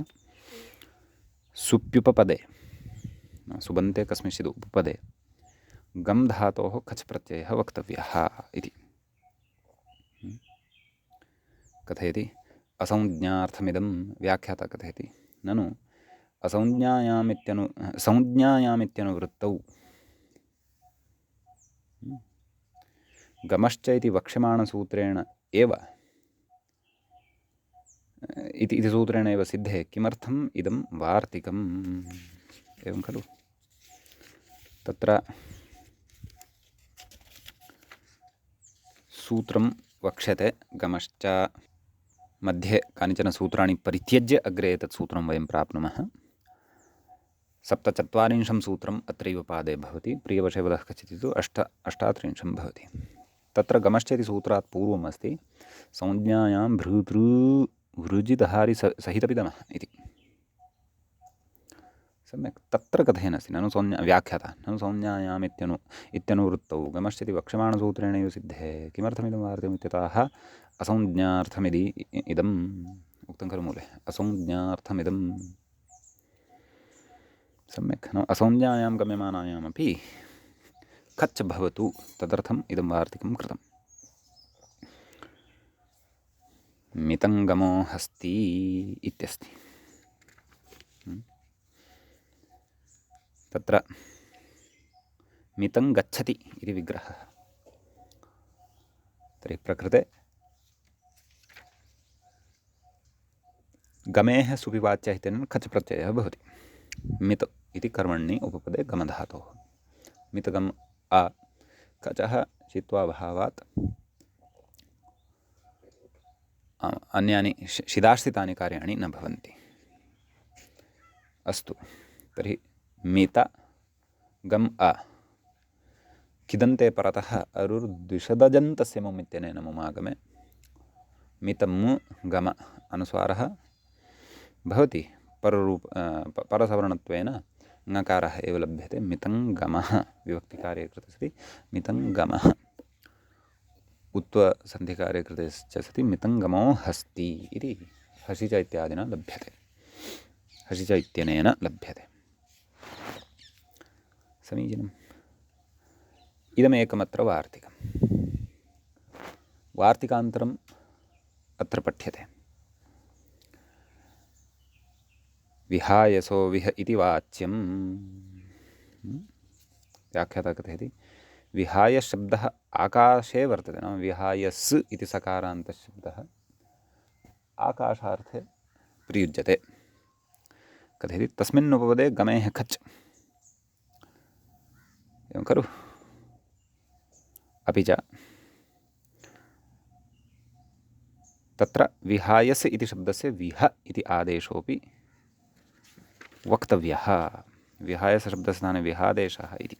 सुप्युपपदे सुबन्ते कस्मिंश्चित् उपपदे गम् धातोः खच् प्रत्ययः वक्तव्यः इति कथयति। असंज्ञार्थमिदं व्याख्याता कथयति ननु संज्ञायामित्यनुवृत्तौ गमश्च इति वक्ष्यमाणसूत्रेण एव इति सूत्रेण एव सिद्धे किमर्थम् इदं वार्तिकम् एवं खलु। तत्र सूत्रं वक्ष्यते गमश्च मध्ये कानिचन सूत्राणि परित्यज्य अग्रे एतत् सूत्रं वयं प्राप्नुमः। 47 सूत्रम् अत्रैव पादे भवति। प्रियवशे वदः कचित् तु 38 भवति। तत्र गमश्च इति सूत्रात् पूर्वम् अस्ति संज्ञायां भृतृ वृजितहारि सहितपिदमः इति। सम्यक् तत्र कथयन् ननु संज्ञा व्याख्याता ननु संज्ञायाम् इत्यनुवृत्तौ गमश्चेति वक्ष्यमाणसूत्रेणैव सिद्धे किमर्थमिदं वार्तिकम् इत्यतः असंज्ञार्थमिति इदम् उक्तं खलु मूले। असंज्ञार्थमिदं सम्यक् न असंज्ञायां गम्यमानायामपि खच् भवतु तदर्थम् इदं वार्तिकं कृतम्। मितङ्गमो हस्ति इत्यस्ति। तत्र मितं गच्छति इति विग्रहः। तर्हि प्रकृते गमेः सुपिवाच्यः इत्यनेन खच् प्रत्ययः भवति। मित इति कर्मणि उपपदे गमधातोः मितगम् अ कचः चित्वाभावात् अन्यानि शिदाश्रितानि कार्याणि न भवन्ति। अस्तु तर्हि मित गम् अ किदन्ते परतः अरुर्द्विषदजन्तस्य मुम् इत्यनेन मुमागमे मितं गम अनुस्वारः भवति। परसवर्णत्वेन ङकारः एव लभ्यते। मितङ्गमः विभक्तिकार्ये कृते सति मितङ्गमः उत्वसन्धिकार्ये कृते च सति मितङ्गमो हस्ति इति हसि च इत्यादिना लभ्यते। हसि च इत्यनेन लभ्यते। समीचीनम्। इदमेकमत्र वार्तिकम्। वार्तिकान्तरम् अत्र पठ्यते। विहायसो विह इति वाच्यं व्याख्याता कथयति विहाय शब्दः आकाशे वर्तते। नाम विहायस् इति सकारान्तशब्दः आकाशार्थे प्रयुज्यते। कथयति तस्मिन् उपपदे गमेः खच् एवं खलु। अपि च तत्र विहायस् इति शब्दस्य विह इति आदेशोऽपि वक्तव्यः। विहायस शब्दस्य स्थाने विहादेशः इति।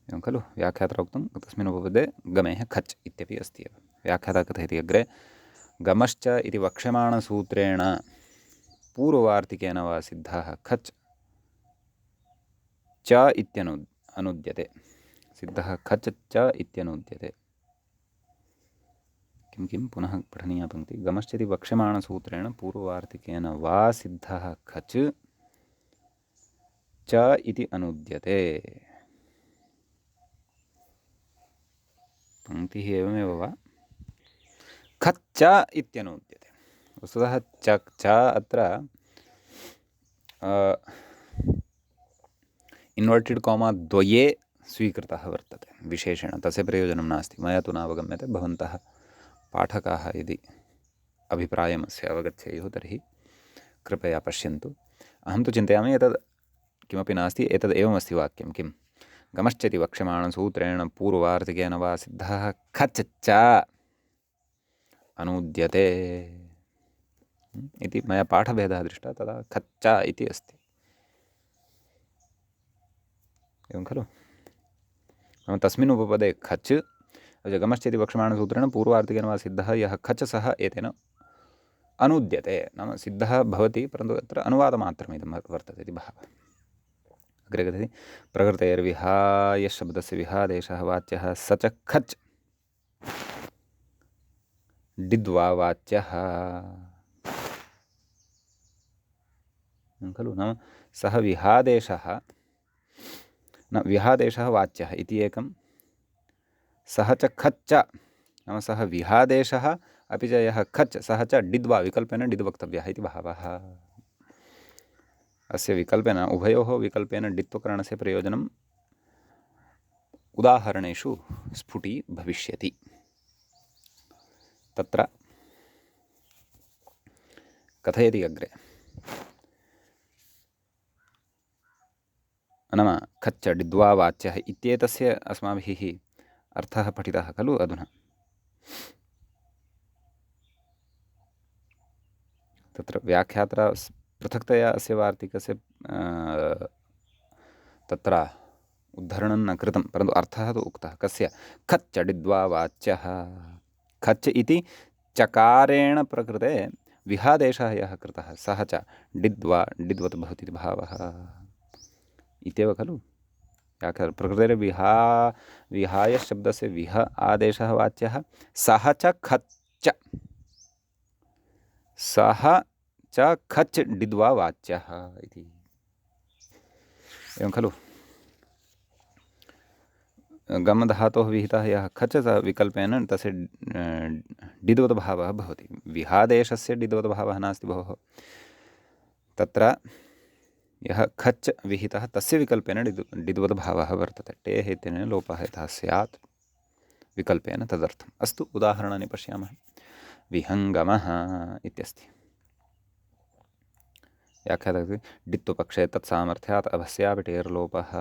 एवं खलु व्याख्यात्रा उक्तं तस्मिन् उपपदे गमेः खच् इत्यपि अस्ति एव। व्याख्याता कथयति अग्रे गमश्च इति वक्ष्यमाणसूत्रेण पूर्ववार्तिकेन वा सिद्धः खच् च अनुद्यते। सिद्धः खच् च इत्यनुद्यते। किं किं पुनः पठनीया पङ्क्ति गमश्च इति वक्ष्यमाणसूत्रेण पूर्ववार्तिकेन वा सिद्धः खच् च इति अनुद्यते। पङ्क्तिः एवमेव वा खच्च इत्यनुद्यते। वस्तुतः च अत्र इन्वर्टेड् कॉमा द्वये स्वीकृतः वर्तते विशेषेण। तस्य प्रयोजनं नास्ति, मया तु नावगम्यते। भवन्तः पाठकाः यदि अभिप्रायमस्य अवगच्छेयुः तर्हि कृपया पश्यन्तु। अहं तु चिन्तयामि एतद् किमपि नास्ति, एतद् एवमस्ति वाक्यं किं गमश्चेति वक्ष्यमाणसूत्रेण पूर्ववार्तिकेन वा सिद्धः खच् च अनुद्यते इति मया पाठभेदः दृष्टः, तदा खच्च इति अस्ति। एवं खलु नाम तस्मिन् उपपदे खच् गमश्चेति वक्ष्यमाणसूत्रेण पूर्वार्तिकेन वा सिद्धः यः खच् सः एतेन अनुद्यते। नाम सिद्धः भवति, परन्तु अत्र अनुवादमात्रमिदं वर्तते इति भावः। अग्रे कथयति प्रकृतेर्विहाय शब्दस्य विहादेशः वाच्यः स च खच् डिद्वा वाच्यः खलु। नाम सः विहादेशः न विहादेशः वाच्यः इति एकं, सः च खच्च नाम सः विहादेशः अपि च यः खच् सः च डिद्वा विकल्पेन डिद् वक्तव्यः इति भावः। अस्य विकल्पेन उभयोः विकल्पेन डित्वकरणस्य प्रयोजनम् उदाहरणेषु स्फुटी भविष्यति। तत्र कथयति अग्रे नाम खच्च डिद्वा वाच्यः इत्येतस्य अस्माभिः अर्थः पठितः खलु अधुना। तत्र व्याख्यात्रा पृथक्तया अस्य वार्तिकस्य तत्र उद्धरणं न कृतं, परन्तु अर्थः तु उक्तः कस्य खच्च डिद्वा वाच्यः। खच् इति चकारेण प्रकृते विहादेशः यः कृतः सः च डिद्वा डिद्वत् भवति इति भावः इत्येव खलु। विहाय शब्दस्य विह आदेशः वाच्यः सः च खच्च, सः च खच् डिद्वा वाच्यः इति। एवं खलु गम धातोः विहितः यः खच् सः विकल्पेन तस्य डिद्वत् भावः भवति। विहादेशस्य डिद्वत् भावः नास्ति भोः। तत्र यः खच् विहितः तस्य विकल्पेन डिद्वत् भावः वर्तते। टेः इत्यनेन लोपः यथा स्यात् विकल्पेन तदर्थम्। अस्तु उदाहरणानि पश्यामः। विहङ्गमः इत्यस्ति। व्याख्यातः डित्वपक्षे तत्सामर्थ्यात् अभस्यापि टेर्लोपः।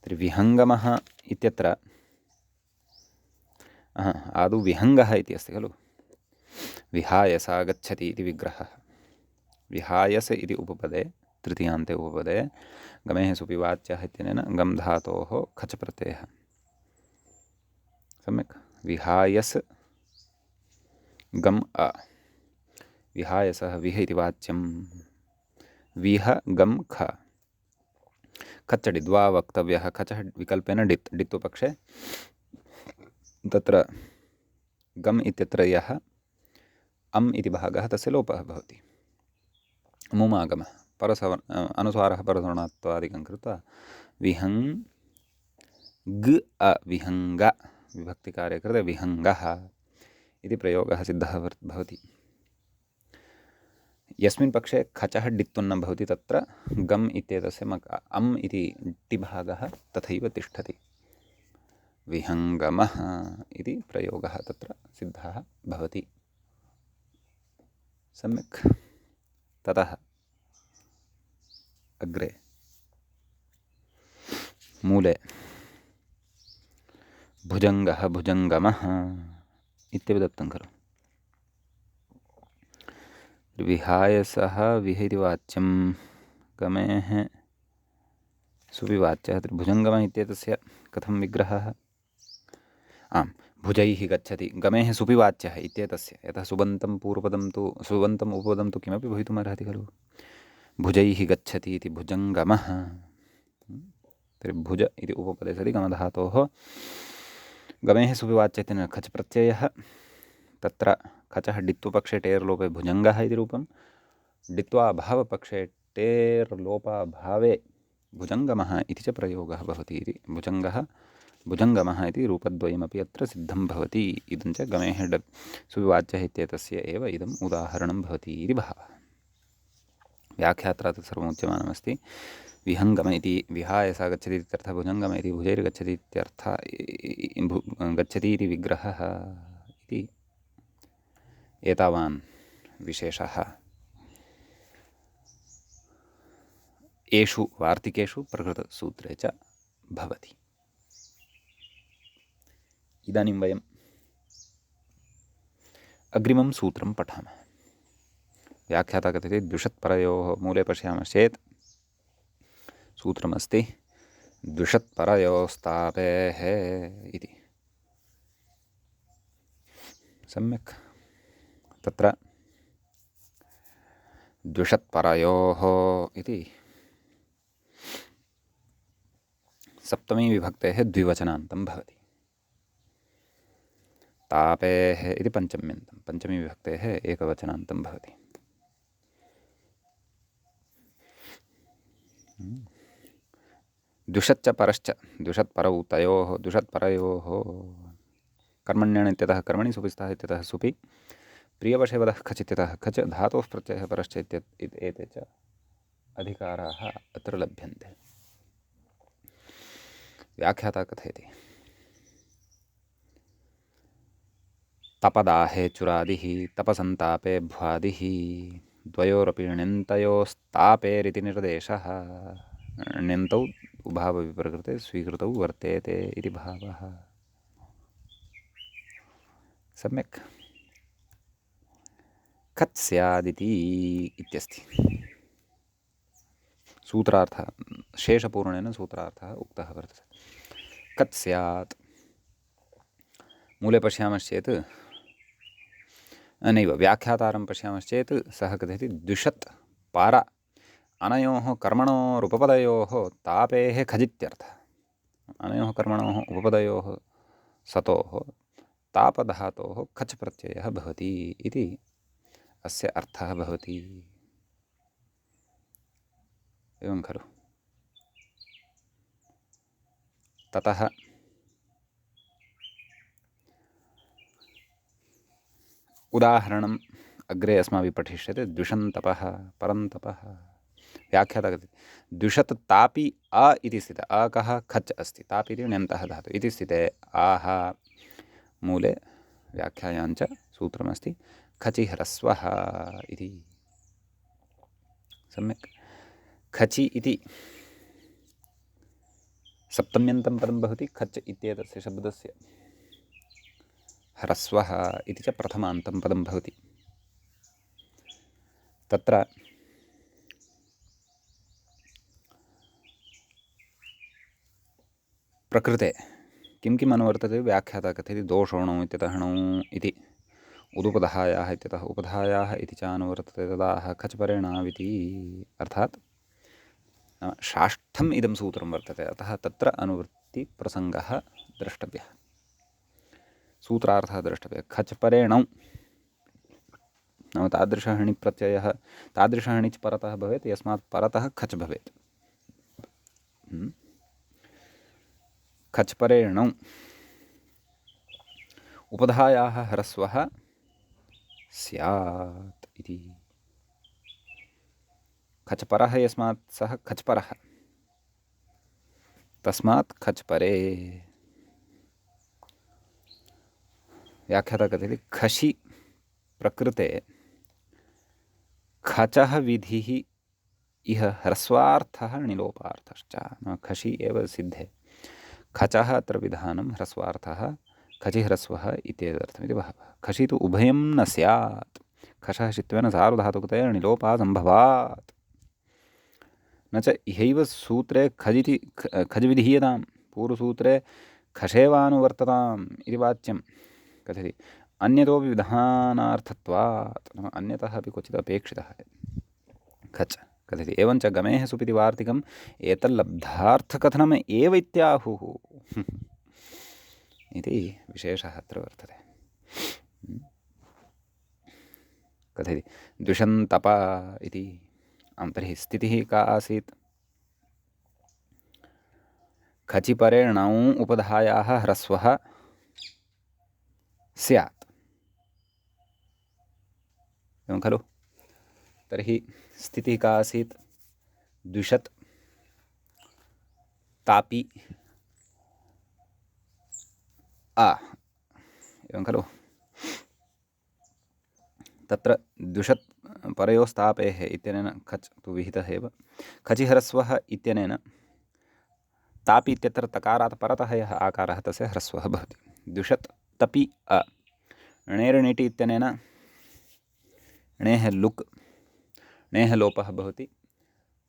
तर्हि विहङ्गमः इत्यत्र आदौ विहङ्गः इति अस्ति खलु। विहायस गच्छति इति विग्रहः। विहायस इति उपपदे तृतीयान्ते उपपदे गमेः सुपि वाच्यः इत्यनेन गम् धातोः खच् प्रत्ययः। सम्यक्। विहायस गम् अ विहायसः विह इति वाच्यं विह गम् ख खच्च डिद्वा वक्तव्यः। खचः विकल्पेन डित्वपक्षे तत्र गम् इत्यत्र यः अम् इति भागः तस्य लोपः भवति। मुमागमः अनुस्वारः परसवर्णात्वादिकं कृत्वा विहङ्ग विहङ्ग विभक्तिकार्ये कृते विहङ्गः इति प्रयोगः सिद्धः भवति। यस्मिन् पक्षे खचः डित्वन्न भवति तत्र गम् इत्येतस्य अम् इति टिभागः तथैव तिष्ठति। विहङ्गमः इति प्रयोगः तत्र सिद्धः भवति। सम्यक्। ततः अग्रे मूले भुजङ्गः भुजङ्गमः इत्यपि दत्तं खलु। विहाय सः विह इति वाच्यं गमेः सुपि वाच्यः तर्हि भुजङ्गमः इत्येतस्य कथं विग्रहः? आम्, भुजैः गच्छति, गमेः सुपि वाच्यः इत्येतस्य, यतः सुबन्तं पूर्वपदं तु सुबन्तम् उपपदं तु किमपि भवितुमर्हति खलु। भुजैः गच्छति इति भुजङ्गमः। तर्हि भुज इति उपपदे सति गमधातोः गमेः सुपि वाच्यतेन खच् प्रत्ययः, तत्र खचः डित्वपक्षे टेर्लोपे भुजङ्गः इति रूपं, डित्वाभावपक्षे टेर्लोपाभावे भुजङ्गमः इति च प्रयोगः भवति इति। भुजङ्गः भुजङ्गमः इति रूपद्वयमपि अत्र सिद्धं भवति। इदं च गमेः सुपि वाच्यः इत्येतस्य एव इदम् उदाहरणं भवति इति भावः। व्याख्यात्रा तत् सर्वमुच्यमानमस्ति। विहङ्गम इति विहाय सा गच्छति इत्यर्थः, भुजङ्गम इति भुजैर्गच्छति इत्यर्थः, गच्छति इति विग्रहः इति एतावान् विशेषः एषु वार्तिकेषु प्रकृतसूत्रे च भवति। इदानीं वयम् अग्रिमं सूत्रं पठामः। व्याख्याता कथयति द्विषत्परयोः मूले पश्यामश्चेत् सूत्रमस्ति द्विषत्परयोस्तापेः इति। सम्यक्, तत्र द्विषत्परयोः इति सप्तमी विभक्तेः द्विवचनान्तं भवति। तापेः इति पञ्चम्यन्तं, पञ्चमी विभक्तेः एकवचनान्तं भवति। द्विषच्च परश्च, द्विषत्परौ तयोः, द्विषत्परयोः कर्मण्यण् इत्यतः कर्मणि, सुपिस्तः इत्यतः सुपि, प्रियवशेवदः खच् इत्यतः खच्, धातोः प्रत्ययः परश्च एते च अधिकाराः अत्र लभ्यन्ते। व्याख्याता कथयति तपदाहे चुरादिः तपसन्तापे भ्वादिः द्वयोरपि ण्यन्तयोस्तापेरिति निर्देशः। ण्यन्तौ उभावविप्रकृते स्वीकृतौ वर्तेते इति भावः। सम्यक्, खत् स्यादिति इत्यस्ति सूत्रार्थः, शेषपूर्णेन सूत्रार्थः उक्तः वर्तते। खत् स्यात् मूले पश्यामश्चेत्, नैव व्याख्यातारं पश्यामश्चेत् सः कथयति द्विषत् पार अनयोः कर्मणोरुपपदयोः तापेः खजित्यर्थः। अनयोः कर्मणोः उपपदयोः सतोः तापधातोः खच् प्रत्ययः भवति इति अस्य अर्थः भवति। एवं खलु। ततः उदाहरणम् अग्रे अस्माभिः पठिष्यते। द्विषन्तपः परन्तपः। व्याख्याता कथयति द्विषत् तापि अ इति स्थिते, अ कः खच् अस्ति, तापि इति ण्यन्तः धातु इति स्थिते आह मूले व्याख्यायाञ्च सूत्रमस्ति खचि ह्रस्वः इति। सम्यक्, खचि इति सप्तम्यन्तं पदं भवति, खच् इत्येतस्य शब्दस्य ह्रस्वः इति च प्रथमान्तं पदं भवति। तत्र प्रकृते किं किम् अनुवर्तते व्याख्याता कथयति दोषोणौ इत्यतः णौ इति, उदुपधायाः इत्यतः उपधायाः इति च अनुवर्तते। तदाह खच् परेणाविति, अर्थात् षाष्ठम् इदं सूत्रं वर्तते, अतः तत्र अनुवृत्तिप्रसङ्गः द्रष्टव्यः, सूत्रार्थः द्रष्टव्यः। खच् परेणौ नाम तादृशः णिप्रत्ययः, तादृशः णिच् परतः भवेत् यस्मात् परतः खच् भवेत्। खच् परेणौ उपधायाः ह्रस्वः स्यात् इति। खच् परः यस्मात् सः खच् परः, तस्मात् खच् परे। व्याख्याता कथयति खशि प्रकृते खचः विधिः इह ह्रस्वार्थः णिलोपार्थश्च। खशि एव सिद्धे खचः अत्र विधानं ह्रस्वार्थः खचिह्रस्वः इत्येतदर्थमिति बहवः। खचि तु उभयं न स्यात्। खशः शित्वेन सार्वधातुकतया णिलोपः सम्भवात्। न च इहैव सूत्रे खजिति खज् विधीयतां पूर्वसूत्रे खशेवानुवर्तताम् इति वाच्यं कथयति। अन्यतोपि विधानार्थत्वात् नाम अन्यतः अपि क्वचित् अपेक्षितः खच् कथयति। एवञ्च गमेः सुपिति वार्तिकम् एतल्लब्धार्थकथनम् एव इत्याहुः इति विशेषः अत्र वर्तते। कथयति द्विषन्तप इति। तर्हि स्थितिः का आसीत्? खचिपरे णौ उपधायाः ह्रस्वः स्यात्, एवं खलु? तर्हि स्थितिः का आसीत्? द्विषत् तापि आ, एवं खलु? तत्र द्विषत् परयोस्तापेः इत्यनेन खच् तु विहितः एव। खचिह्रस्वः इत्यनेन तापि इत्यत्र तकारात् परतः यः आकारः तस्य ह्रस्वः भवति। द्विषत् तपि अ णेर्णिटि इत्यनेन णेः लुक् णेः लोपः भवति।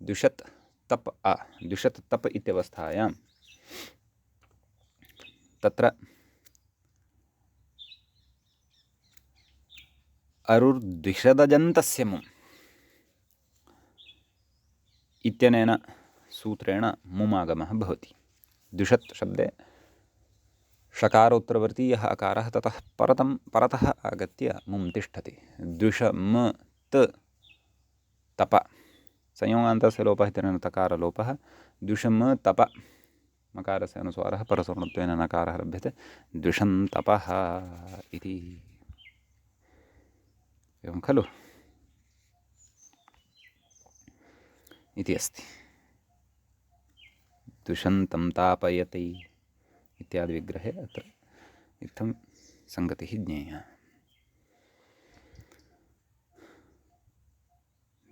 द्विषत् तप् अ द्विषत् तप् इत्यवस्थायां तत्र अरुर्द्विषदजन्तस्य मुम् इत्यनेन सूत्रेण मुमागमः भवति। द्विषत् शब्दे षकारोत्तरवर्ती यः अकारः ततः परतः आगत्य मुं तिष्ठति। द्विषम त तप संयोगान्तस्य लोपः इत्यनेन तकारलोपः। द्विषम तप मकारस्य अनुस्वारः परसवर्णत्वेन नकारः लभ्यते। द्विषन्तपः इति, एवं खलु? इति अस्ति। द्विषन्तं तापयति इत्यादि विग्रहे अत्र इत्थं संगतिः ज्ञेया।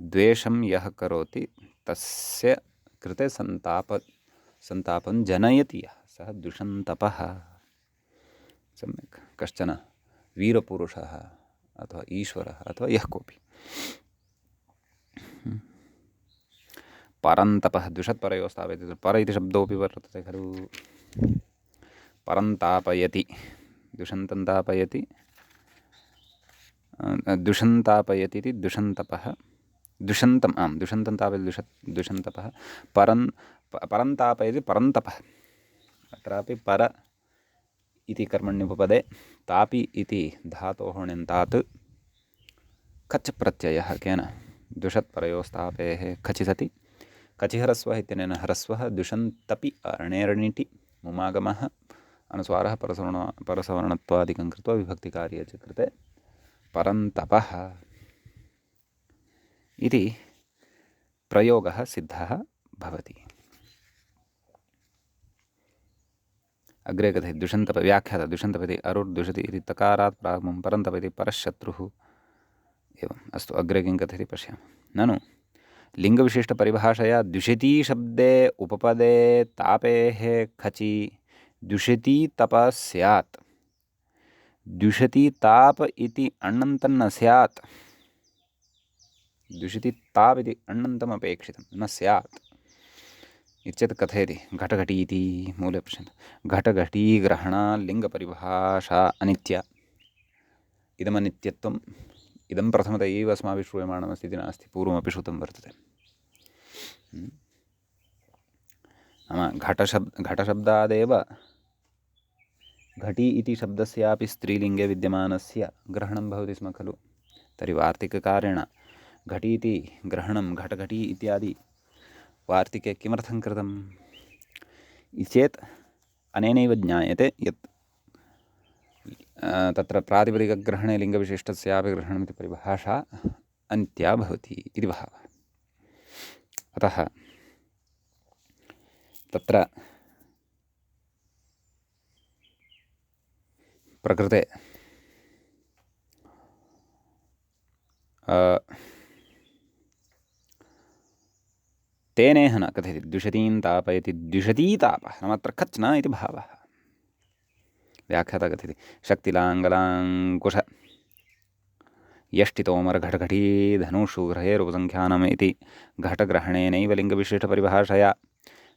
द्वेषं यः करोति तस्य कृते संतापं जनयति यः सः द्विषन्तपः। सम्यक् कश्चन वीरपुरुषः अथवा ईश्वरः अथवा यः कोऽपि। परन्तपः द्विषत्परयोस्तापयति। पर इति शब्दोऽपि वर्तते खलु? परन्तापयति द्विषन्तं तापयति द्विषन्तापयति इति द्विषन्तपः। द्विषन्तम् द्विषन्तं तापयति द्विषन्तपः। परन्तापयति परन्तपः। अत्रापि पर इति कर्मण्युपपदे तापि इति धातोः ण्यन्तात् खच् प्रत्ययः केन? द्विषत्परयोस्तापेः खचि सति खचिह्रस्वः इत्यनेन ह्रस्वः द्विषन्तपि णेर्णिटि मुमागमः अनुस्वारः परसवर्णत्वादिकं कृत्वा विभक्तिकार्ये च कृते परन्तपः इति प्रयोगः सिद्धः भवति। अग्रे कथयति द्विषन्तप व्याख्यातः। द्विषन्तपति अरुर्द्विषति इति तकारात् प्राग्मुं परन्तपति परशत्रुः। एवम् अस्तु, अग्रे किं कथयति पश्यामः। ननु लिङ्गविशिष्टपरिभाषया द्विषति शब्दे उपपदे तापेः खचि द्विषति तप स्यात्। द्विषति ताप इति अण्णन्तन्न स्यात्। द्विषति ताप इति अण्णन्तम् अपेक्षितं न स्यात् इत्येतत् कथयति। घटघटीति मूले पश्यन्तु। घटघटीग्रहणलिङ्गपरिभाषा अनित्या। इदमनित्यत्वम् इदं प्रथमतः एव अस्माभिः श्रूयमाणमस्ति इति नास्ति, पूर्वमपि श्रुतं वर्तते। नाम घटशब्दादेव घटी इति शब्दस्यापि स्त्रीलिङ्गे विद्यमानस्य ग्रहणं भवति स्म खलु? तर्हि वार्तिककारेण घटी इति ग्रहणं घटघटी इत्यादि वार्तिके किमर्थं कृतम् इति चेत् अनेनैव ज्ञायते यत् तत्र प्रातिपदिकग्रहणे लिङ्गविशिष्टस्यापि ग्रहणमिति परिभाषा अन्त्या भवति इति भावः। अतः तत्र प्रकृते तेनेह न कथयति द्विषतीं तापयति द्विषती तापः नाम अत्र खच् न इति भावः व्याख्याता कथयति शक्तिलाङ्गलाङ्कुश यष्टितोमरघटघटी धनुषु ग्रहेरुपसङ्ख्यानम् इति घटग्रहणेनैव लिङ्गविशिष्टपरिभाषया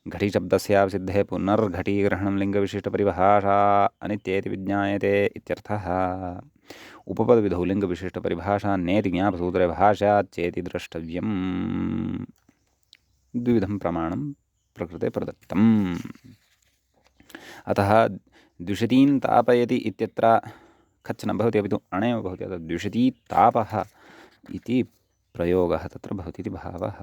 घटीशब्दस्यापि सिद्धे पुनर्घटीग्रहणं लिङ्गविशिष्टपरिभाषा अनित्येति विज्ञायते इत्यर्थः उपपदविधौ लिङ्गविशिष्टपरिभाषा नेति ज्ञापसूत्रे भाष्याच्चेति द्रष्टव्यम् द्विविधं प्रमाणं प्रकृते प्रदत्तम् अतः द्विषतीं तापयति इत्यत्र खच् न भवति अपि तु अणेव भवति अतः द्विषती तापः इति प्रयोगः तत्र भवति इति भावः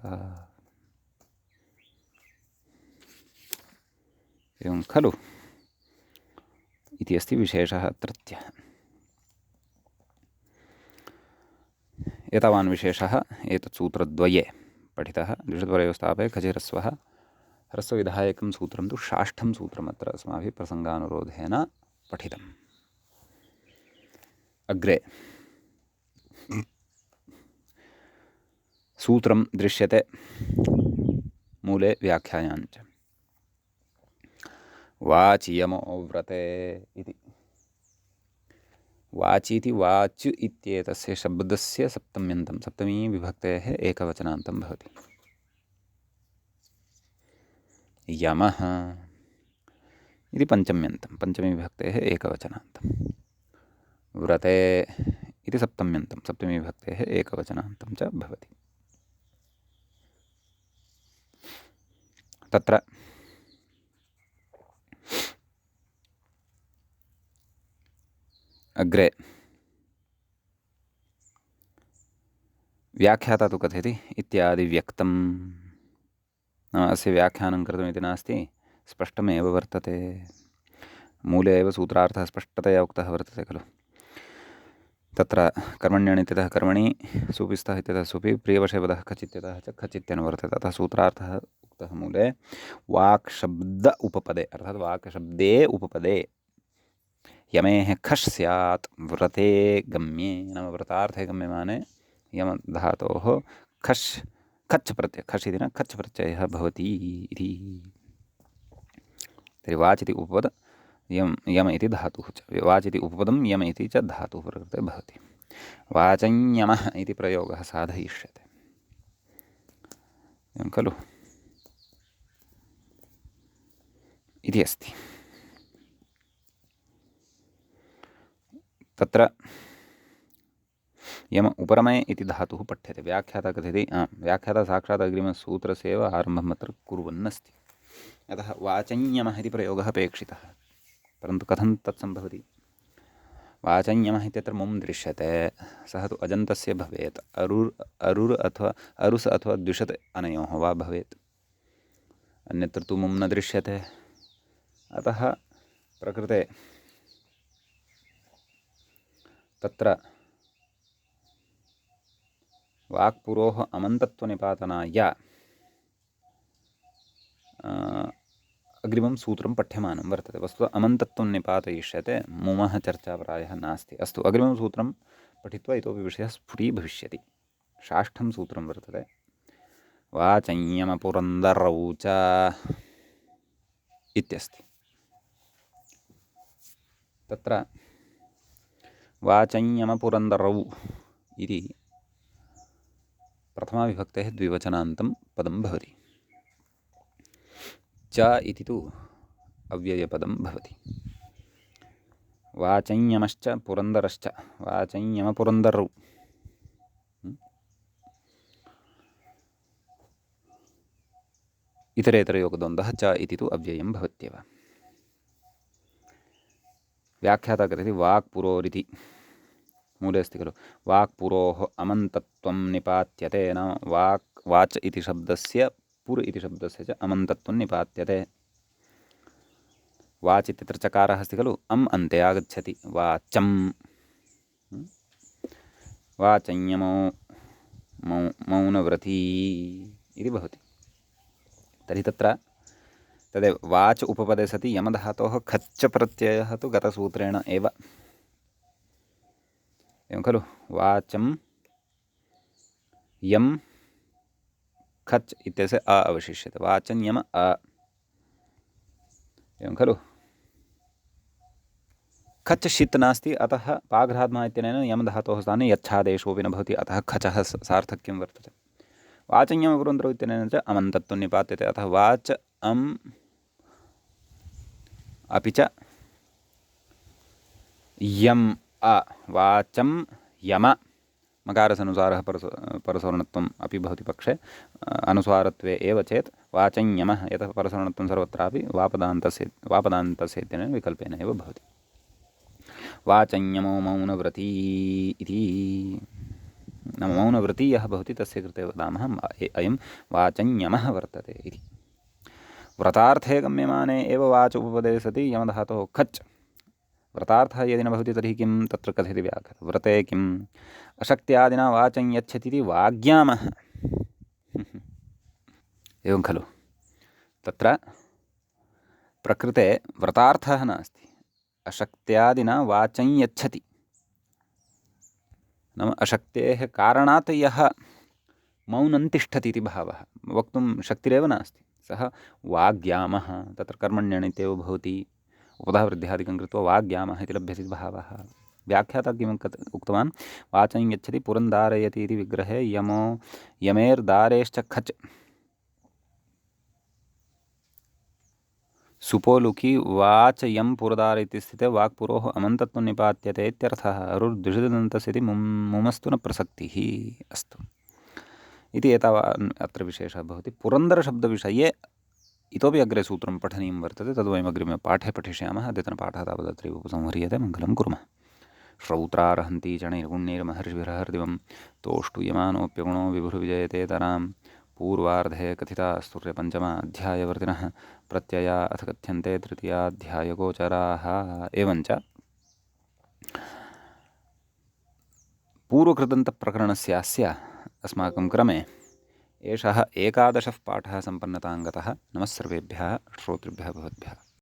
एवं खलु इति अस्ति विशेषः अत्रत्यः एतावान् विशेषः एतत् सूत्रद्वये पठितः द्विषद्वरयोस्तापे खचिरस्वः ह्रस्वविधायकं सूत्रं तु षष्ठं सूत्रम् अत्र अस्माभिः प्रसङ्गानुरोधेन पठितम् अग्रे सूत्रं दृश्यते मूले व्याख्यायाञ्च वाचियमो व्रते इति वाचीति वाच् इत्येतस्य शब्दस्य सप्तम्यन्तं सप्तमी विभक्तेः एकवचनान्तं भवति यमः इति पञ्चम्यन्तं पञ्चमी विभक्तेः एकवचनान्तं व्रते इति सप्तम्यन्तं सप्तमी विभक्तेः एकवचनान्तं च भवति तत्र अग्रे व्याख्याता तु कथयति इत्यादि व्यक्तं अस्य व्याख्यानं कृतमिति नास्ति स्पष्टमेव वर्तते मूले एव सूत्रार्थः स्पष्टतया उक्तः वर्तते खलु तत्र कर्मण्यणित्यतः कर्मणि सुपिस्तः इत्यतः सुपि प्रियवशेवदः खचित्यतः च खचित्यनुवर्तते अतः सूत्रार्थः उक्तः मूले वाक्शब्द उपपदे अर्थात् वाक्शब्दे उपपदे यमेः खश् स्यात् व्रते गम्ये नाम व्रतार्थे गम्यमाने यम धातोः खश् खच् प्रत्ययः खश् इति न खच् प्रत्ययः भवति इति तर्हि वाच् इति उपपद यम इति धातुः च वाच् इति उपपदं यम इति च धातुः प्रकृते भवति वाचञ्यमः इति प्रयोगः साधयिष्यते एवं खलु इति अस्ति तत्र यम उपरमये इति धातुः पठ्यते व्याख्याता कथयति व्याख्याता साक्षात् अग्रिमसूत्रस्य एव आरम्भम् अत्र कुर्वन्नस्ति अतः वाचञ्यमः इति प्रयोगः अपेक्षितः परन्तु कथं तत् सम्भवति वाचञ्यमः इत्यत्र मुं दृश्यते सः तु अजन्तस्य भवेत् अरुर् अथवा अरुस् अथवा द्विषत् अनयोः वा भवेत् अन्यत्र तु मुं न दृश्यते अतः प्रकृते तत्र वाक्पुरोः अमन्तत्वनिपातनाय अग्रिमं सूत्रं पठ्यमानं वर्तते वस्तुतः अमन्तत्वं निपातयिष्यते मुमः चर्चा प्रायः नास्ति अस्तु अग्रिमं सूत्रं पठित्वा इतोपि विषयः स्फुटीभविष्यति षष्ठं सूत्रं वर्तते वाचञ्यमपुरन्दरौ च इत्यस्ति तत्र वाचञ्यमपुरन्दरौ इति प्रथमाविभक्तेः द्विवचनान्तं पदं भवति च इति तु अव्ययपदं भवति वाचञ्यमश्च पुरन्दरश्च वाचञ्यमपुरन्दरौ इतरेतरयोगद्वन्द्वः च इति तु अव्ययं भवत्येव व्याख्याता कथयति वाक्पुरोरिति मूले अस्ति खलु वाक्पुरोः अमन्तत्वं निपात्यते नाम वाच् इति शब्दस्य पुर् इति शब्दस्य च अमन्तत्वं निपात्यते वाच् इत्यत्र चकारः अस्ति खलु अम् अन्ते आगच्छति वाचं वाचञ्यमो मौनव्रती इति भवति तर्हि तत्र तदेव वाच् उपपदे सति यमधातोः खच्च प्रत्ययः तु गतसूत्रेण एव एवं खलु वाचं यं खच् इत्यस्य अ अवशिष्यते वाचन्यम अ एवं खलु खच् षित् नास्ति अतः पाघ्रात्मा इत्यनेन यम धातोः स्थाने यच्छादेशोऽपि न भवति अतः खचः सार्थक्यं वर्तते वाचन्यमपुरन्तरौ इत्यनेन च अमन्तत्वं निपात्यते अतः वाच अम् अपि च यम् अ वाचं यम मकारसनुसारः परसवर्णत्वम् अपि भवति पक्षे अनुस्वारत्वे एव चेत् वाचञ्यमः यतः परसवर्णत्वं सर्वत्रापि वापदान्तस्य इत्यनेन विकल्पेन एव भवति वाचञ्यमो मौनव्रती इति नाम मौनव्रती यः भवति तस्य कृते वदामः अयं वाचञ्यमः वर्तते इति व्रतार्थे गम्यमाने एव वाच उपपदे सति यमधातोः खच् व्रतार्थः यदि न भवति तर्हि किं तत्र कथयति व्याख्या व्रते किम् अशक्त्यादिना वाचं यच्छति इति वाग्यामः एवं खलु तत्र प्रकृते व्रतार्थः नास्ति अशक्त्यादिना वाचं यच्छति नाम अशक्तेः कारणात् यः मौनं तिष्ठति इति भावः वक्तुं शक्तिरेव नास्ति सः वाग्यामः तत्र कर्मण्यनित्येव भवति उपधावृद्ध्यादिकं कृत्वा वाग्यामः इति लभ्यते भावः व्याख्याता किम् उक्तवान् वाचं यच्छति पुरन्दारयति इति विग्रहे यमेर्दारेश्च खच् सुपोलुकी वाच यं पुरदार इति स्थिते वाक्पुरोः अमन्तत्वं निपात्यते इत्यर्थः अरुर्द्विषदन्तस्य इति मुमस्तु न प्रसक्तिः अस्तु इति एतावान् अत्र विशेषः भवति पुरन्दरशब्दविषये इतोपि अग्रे सूत्रं पठनीयं वर्तते तद्वयम् अग्रिमे पाठे पठिष्यामः अद्यतनपाठः तावदत्रैव उपसंह्रियते मङ्गलं कुर्मः श्रौत्रार्हन्ति च नैर्गुण्यैर्महर्षिभिरहर्दिवं तोष्टूयमानोऽप्यगुणो विभुर्विजयते तरां पूर्वार्धे कथिता स्तुर्यपञ्चमा अध्यायवर्तिनः प्रत्यया अथ कथ्यन्ते तृतीयाध्यायगोचराः एवञ्च पूर्वकृतन्तप्रकरणस्यास्य अस्माकं क्रमे एषः 11 पाठः सम्पन्नतां गतः नमः सर्वेभ्यः श्रोतृभ्यः भवद्भ्यः